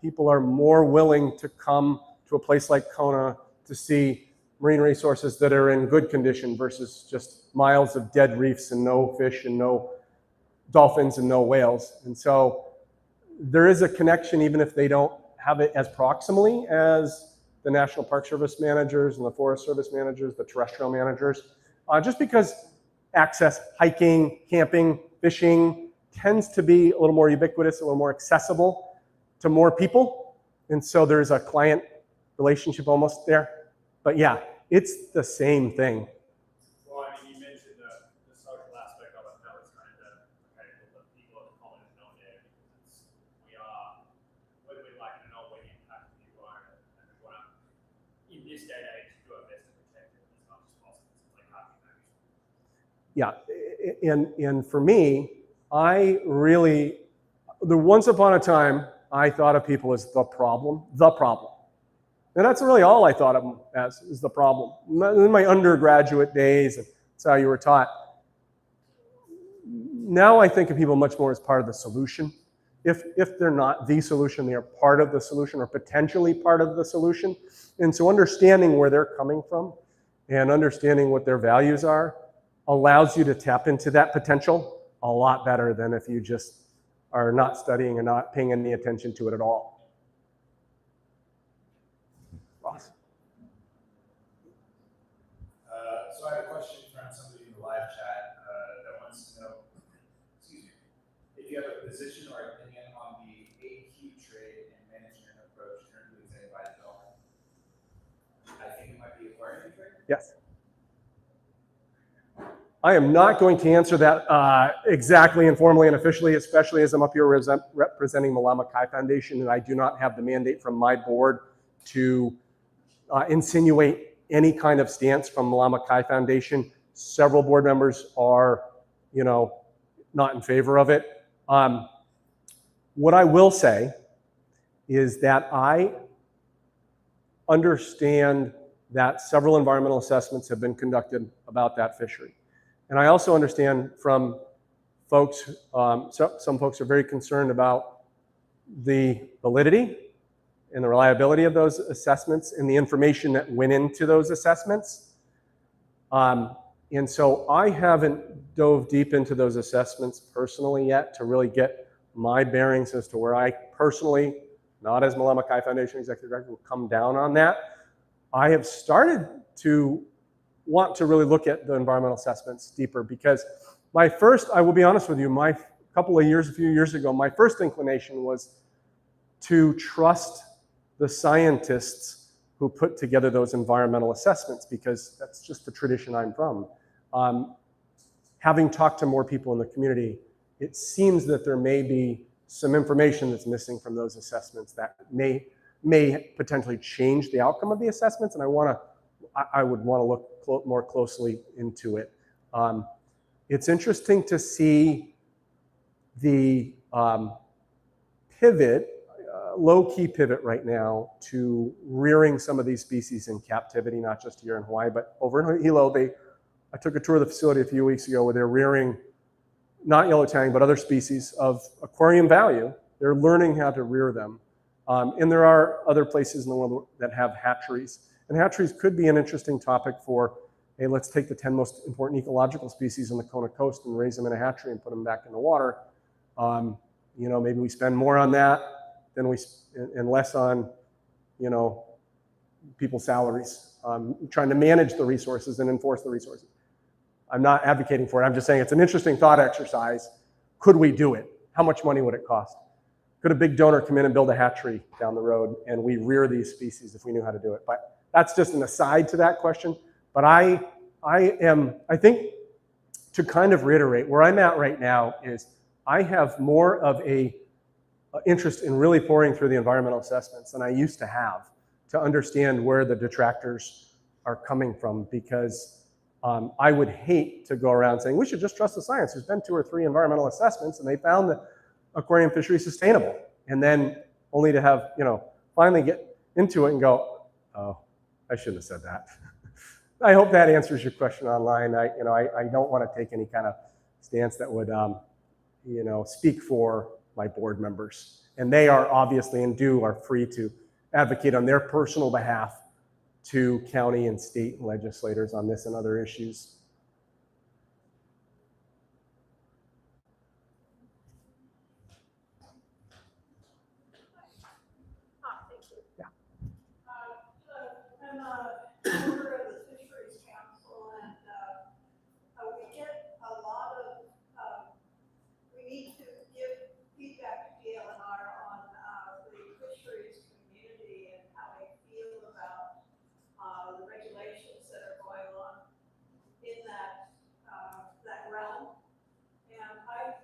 People are more willing to come to a place like Kona to see marine resources that are in good condition versus just miles of dead reefs and no fish and no dolphins and no whales. And so there is a connection even if they don't have it as proximally as the National Park Service managers and the Forest Service managers, the terrestrial managers, just because access, hiking, camping, fishing tends to be a little more ubiquitous, a little more accessible to more people. And so there's a client relationship almost there. But yeah, it's the same thing. Well, I mean, you mentioned the social aspect of it, how it's kind of the people of the common is not there because we like to know what the impact of the environment, and we want to, in this day and age, do our best to protect it as much as possible. It's like how do you manage it? Yeah, and for me, once upon a time, I thought of people as the problem. And that's really all I thought of them as, is the problem. In my undergraduate days, that's how you were taught. Now I think of people much more as part of the solution. If they're not the solution, they are part of the solution or potentially part of the solution. And so understanding where they're coming from and understanding what their values are allows you to tap into that potential a lot better than if you just are not studying and not paying any attention to it at all. Ross. So I have a question from somebody in the live chat that wants to know, excuse me, if you have a position or opinion on the AQ trade and management approach currently examined by the development. I think it might be aquarium trade. Yes. I am not going to answer that exactly and formally and officially, especially as I'm up here representing Malama Kai Foundation, and I do not have the mandate from my board to insinuate any kind of stance from Malama Kai Foundation. Several board members are, not in favor of it. What I will say is that I understand that several environmental assessments have been conducted about that fishery. And I also understand from folks, some folks are very concerned about the validity and the reliability of those assessments and the information that went into those assessments. And so I haven't dove deep into those assessments personally yet to really get my bearings as to where I personally, not as Malama Kai Foundation Executive Director, will come down on that. I have started to want to really look at the environmental assessments deeper because I will be honest with you, a few years ago, my first inclination was to trust the scientists who put together those environmental assessments because that's just the tradition I'm from. Having talked to more people in the community, it seems that there may be some information that's missing from those assessments that may potentially change the outcome of the assessments, and I would want to look more closely into it. It's interesting to see the pivot low-key pivot right now to rearing some of these species in captivity, not just here in Hawaii, but over in Hilo. I took a tour of the facility a few weeks ago where they're rearing not yellow tang, but other species of aquarium value. They're learning how to rear them. And there are other places in the world that have hatcheries. And hatcheries could be an interesting topic for, hey, let's take the 10 most important ecological species on the Kona coast and raise them in a hatchery and put them back in the water. You know, maybe we spend more on that than and less on, you know, people's salaries, trying to manage the resources and enforce the resources. I'm not advocating for it. I'm just saying it's an interesting thought exercise. Could we do it? How much money would it cost? Could a big donor come in and build a hatchery down the road and we rear these species if we knew how to do it? But that's just an aside to that question. But I think to kind of reiterate, where I'm at right now is I have more of a interest in really pouring through the environmental assessments than I used to have to understand where the detractors are coming from, because I would hate to go around saying we should just trust the science. There's been 2 or 3 environmental assessments and they found the aquarium fishery sustainable, and then only to have, you know, finally get into it and go, oh, I shouldn't have said that. I hope that answers your question online. I don't want to take any kind of stance that would, you know, speak for my board members. And they are obviously are free to advocate on their personal behalf to county and state legislators on this and other issues. Thank you. Yeah. I'm a member of the Fisheries Council, and we get a lot of, we need to give feedback to DLNR on the fisheries community and how they feel about the regulations that are going on in that realm. And I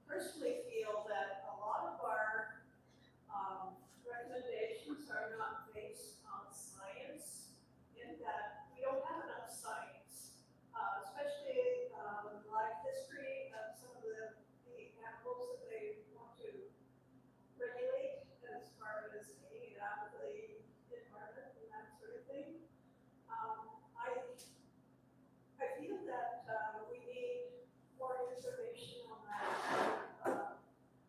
personally feel that a lot of our recommendations are not based on science, in that we don't have enough science, especially the life history of some of the animals that they want to regulate as far as taking it out of the environment and that sort of thing. I feel that we need more information on that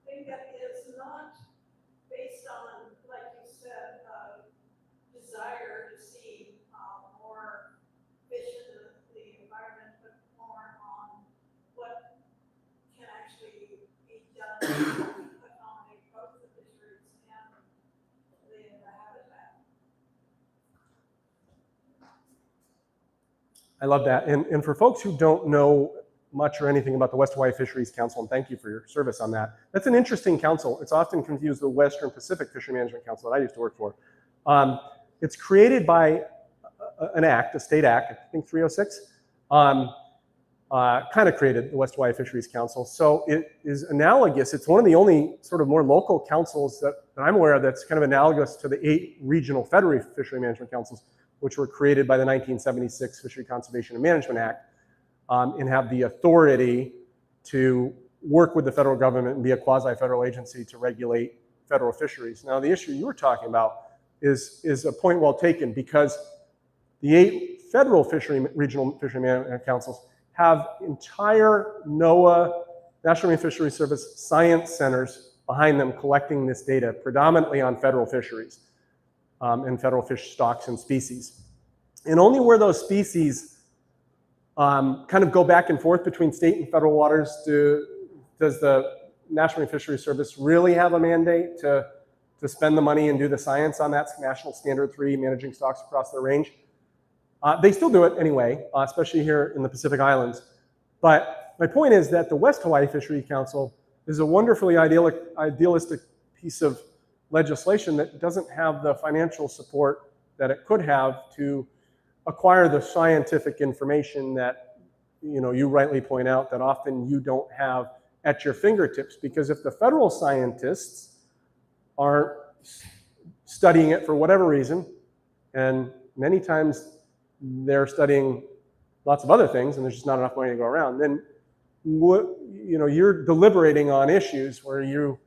thing that is not based on, like you said, desire to see more fish in the environment, but more on what can actually be done to accommodate both the fisheries and the habitat. I love that. And for folks who don't know much or anything about the West Hawaii Fisheries Council, and thank you for your service on that. That's an interesting council. It's often confused with the Western Pacific Fishery Management Council that I used to work for. It's created by an act, a state act, I think 306, kind of created the West Hawaii Fisheries Council. So it is analogous. It's one of the only sort of more local councils that I'm aware of that's kind of analogous to the 8 regional federal fishery management councils, which were created by the 1976 Fishery Conservation and Management Act, and have the authority to work with the federal government and be a quasi-federal agency to regulate federal fisheries. Now, the issue you were talking about is a point well taken, because the 8 federal regional fishery management councils have entire NOAA, National Marine Fisheries Service science centers behind them collecting this data, predominantly on federal fisheries and federal fish stocks and species. And only where those species kind of go back and forth between state and federal waters does the National Marine Fisheries Service really have a mandate to spend the money and do the science on that National Standard 3, managing stocks across their range. They still do it anyway, especially here in the Pacific Islands. But my point is that the West Hawaii Fisheries Council is a wonderfully idealistic piece of legislation that doesn't have the financial support that it could have to acquire the scientific information that, you know, you rightly point out that often you don't have at your fingertips. Because if the federal scientists aren't studying it for whatever reason, and many times they're studying lots of other things and there's just not enough money to go around, then you're deliberating on issues where you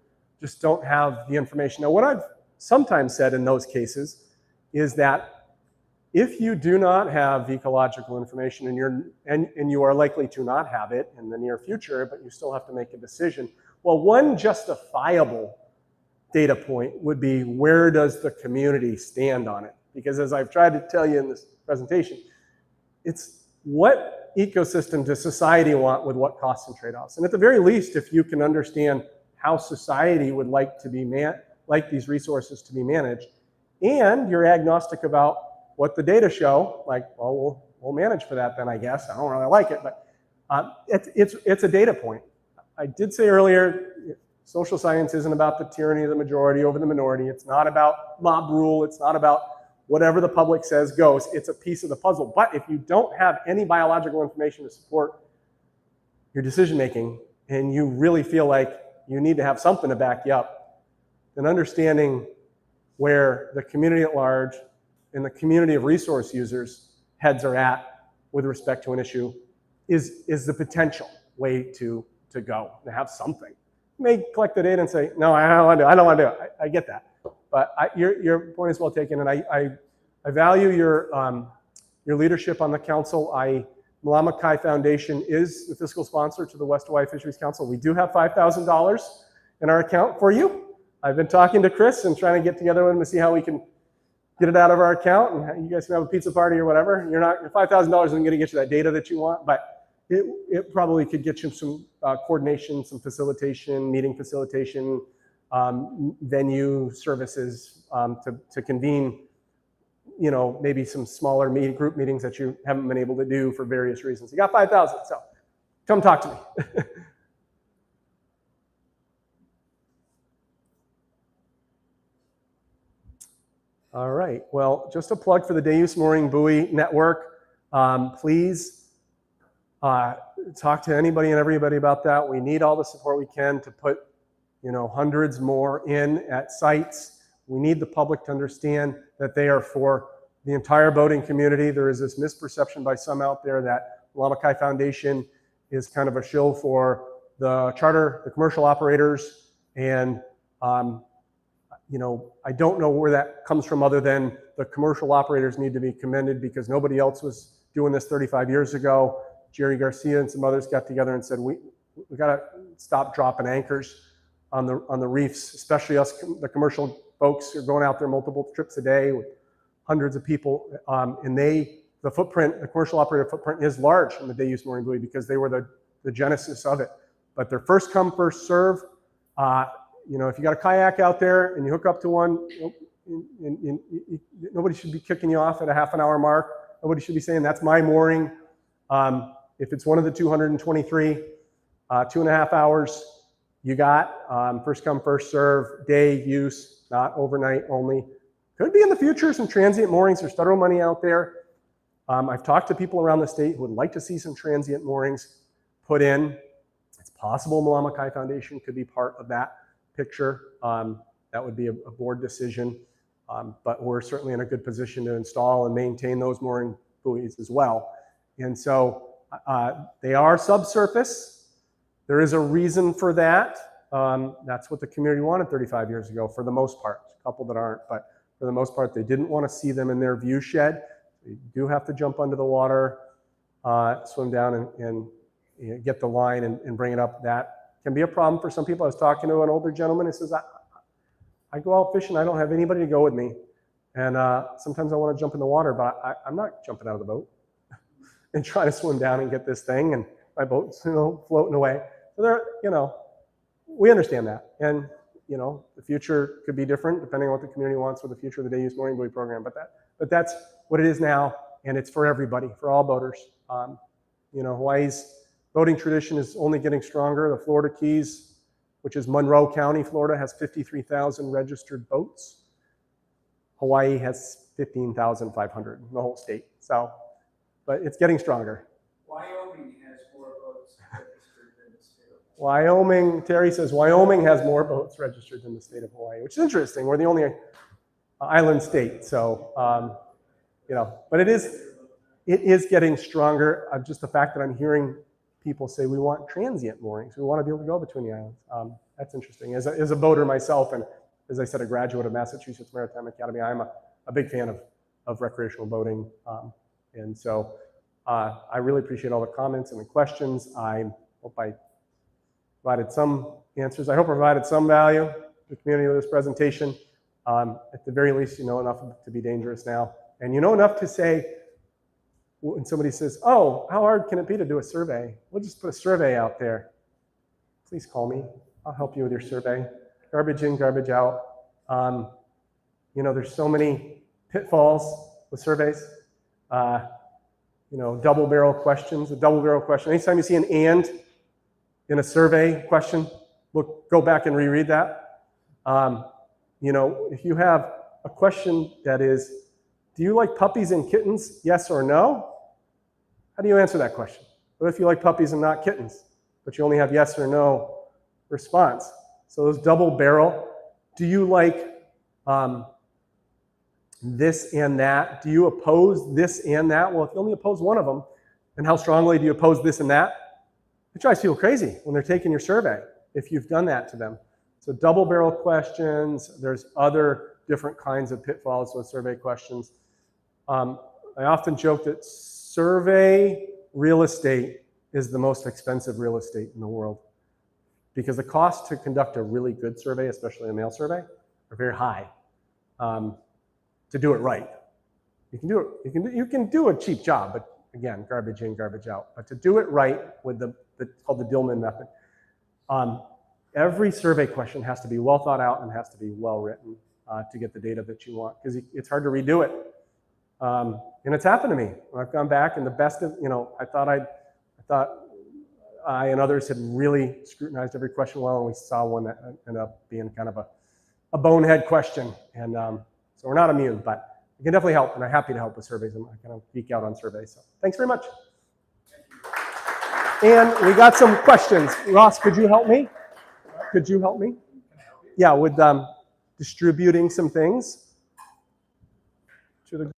just don't have the information. Now, what I've sometimes said in those cases is that if you do not have ecological information and you are likely to not have it in the near future, but you still have to make a decision, well, one justifiable data point would be, where does the community stand on it? Because as I've tried to tell you in this presentation, it's what ecosystem does society want with what costs and trade-offs? And at the very least, if you can understand how society would like to be like these resources to be managed, and you're agnostic about what the data show, like, well, we'll manage for that then, I guess. I don't really like it, but it's a data point. I did say earlier, social science isn't about the tyranny of the majority over the minority. It's not about mob rule. It's not about whatever the public says goes. It's a piece of the puzzle. But if you don't have any biological information to support your decision making, and you really feel like you need to have something to back you up, then understanding where the community at large and the community of resource users heads are at with respect to an issue is the potential way to go, to have something. You may collect the data and say, no, I don't want to do it. I get that. But your point is well taken, and I value your leadership on the council. Malama Kai Foundation is the fiscal sponsor to the West Hawaii Fisheries Council. We do have $5,000 in our account for you. I've been talking to Chris and trying to get together with him to see how we can get it out of our account, and you guys can have a pizza party or whatever. Your $5,000 isn't going to get you that data that you want, but it probably could get you some coordination, some facilitation, meeting facilitation, venue services to convene, maybe some smaller group meetings that you haven't been able to do for various reasons. You got 5,000, so come talk to me. All right, well, just a plug for the Day-Use Mooring Buoy Network. Please talk to anybody and everybody about that. We need all the support we can to put, hundreds more in at sites. We need the public to understand that they are for the entire boating community. There is this misperception by some out there that Malama Kai Foundation is kind of a shill for the commercial operators, and I don't know where that comes from, other than the commercial operators need to be commended because nobody else was doing this 35 years ago. Jerry Garcia and some others got together and said, we got to stop dropping anchors on the reefs, especially us, the commercial folks who are going out there multiple trips a day with hundreds of people. And the commercial operator footprint is large in the Day-Use Mooring Buoy because they were the genesis of it. But they're first come, first serve. If you got a kayak out there and you hook up to one, nobody should be kicking you off at a half-an-hour mark. Nobody should be saying, that's my mooring. If it's one of the 223, 2.5 hours you got, first come, first serve, day use, not overnight only. Could be in the future some transient moorings. There's federal money out there. I've talked to people around the state who would like to see some transient moorings put in. It's possible Malama Kai Foundation could be part of that picture. That would be a board decision, but we're certainly in a good position to install and maintain those mooring buoys as well. And so they are subsurface. There is a reason for that. That's what the community wanted 35 years ago, for the most part. There's a couple that aren't, but for the most part, they didn't want to see them in their view shed. You do have to jump under the water, swim down and get the line and bring it up. That can be a problem for some people. I was talking to an older gentleman who says, I go out fishing, I don't have anybody to go with me. And sometimes I want to jump in the water, but I'm not jumping out of the boat and trying to swim down and get this thing, and my boat's floating away. So we understand that. And the future could be different depending on what the community wants for the future of the Day-Use Mooring Buoy program. But that's what it is now, and it's for everybody, for all boaters. Hawaii's boating tradition is only getting stronger. The Florida Keys, which is Monroe County, Florida, has 53,000 registered boats. Hawaii has 15,500 in the whole state. So, but it's getting stronger. Wyoming has more boats registered than the state of Wyoming, Terry says, Wyoming has more boats registered than the state of Hawaii, which is interesting. We're the only island state. So, but it is getting stronger. Just the fact that I'm hearing people say we want transient moorings. We want to be able to go between the islands. That's interesting. As a boater myself, and as I said, a graduate of Massachusetts Maritime Academy, I'm a big fan of recreational boating. And so I really appreciate all the comments and the questions. I hope I provided some answers. I hope I provided some value to the community with this presentation. At the very least, you know enough to be dangerous now. And you know enough to say, when somebody says, oh, how hard can it be to do a survey? We'll just put a survey out there. Please call me. I'll help you with your survey. Garbage in, garbage out. You know, there's so many pitfalls with surveys. You know, double barrel questions, a double barrel question. Anytime you see an and in a survey question, go back and reread that. You know, if you have a question that is, do you like puppies and kittens, yes or no? How do you answer that question? What if you like puppies and not kittens, but you only have yes or no response? So those double barrel, do you like this and that? Do you oppose this and that? Well, if you only oppose one of them, then how strongly do you oppose this and that? It drives people crazy when they're taking your survey, if you've done that to them. So double barrel questions, there's other different kinds of pitfalls with survey questions. I often joke that survey real estate is the most expensive real estate in the world because the cost to conduct a really good survey, especially a mail survey, are very high. To do it right, you can do a cheap job, but again, garbage in, garbage out. But to do it right with it's called the Dillman method. Every survey question has to be well thought out and has to be well written to get the data that you want, because it's hard to redo it. And it's happened to me. When I've gone back and the best of, you know, I thought I and others had really scrutinized every question well, and we saw one that ended up being kind of a bonehead question. And so we're not immune, but it can definitely help, and I'm happy to help with surveys. I kind of geek out on surveys. So thanks very much. And we got some questions. Ross, could you help me? Could you help me? Yeah, with distributing some things to the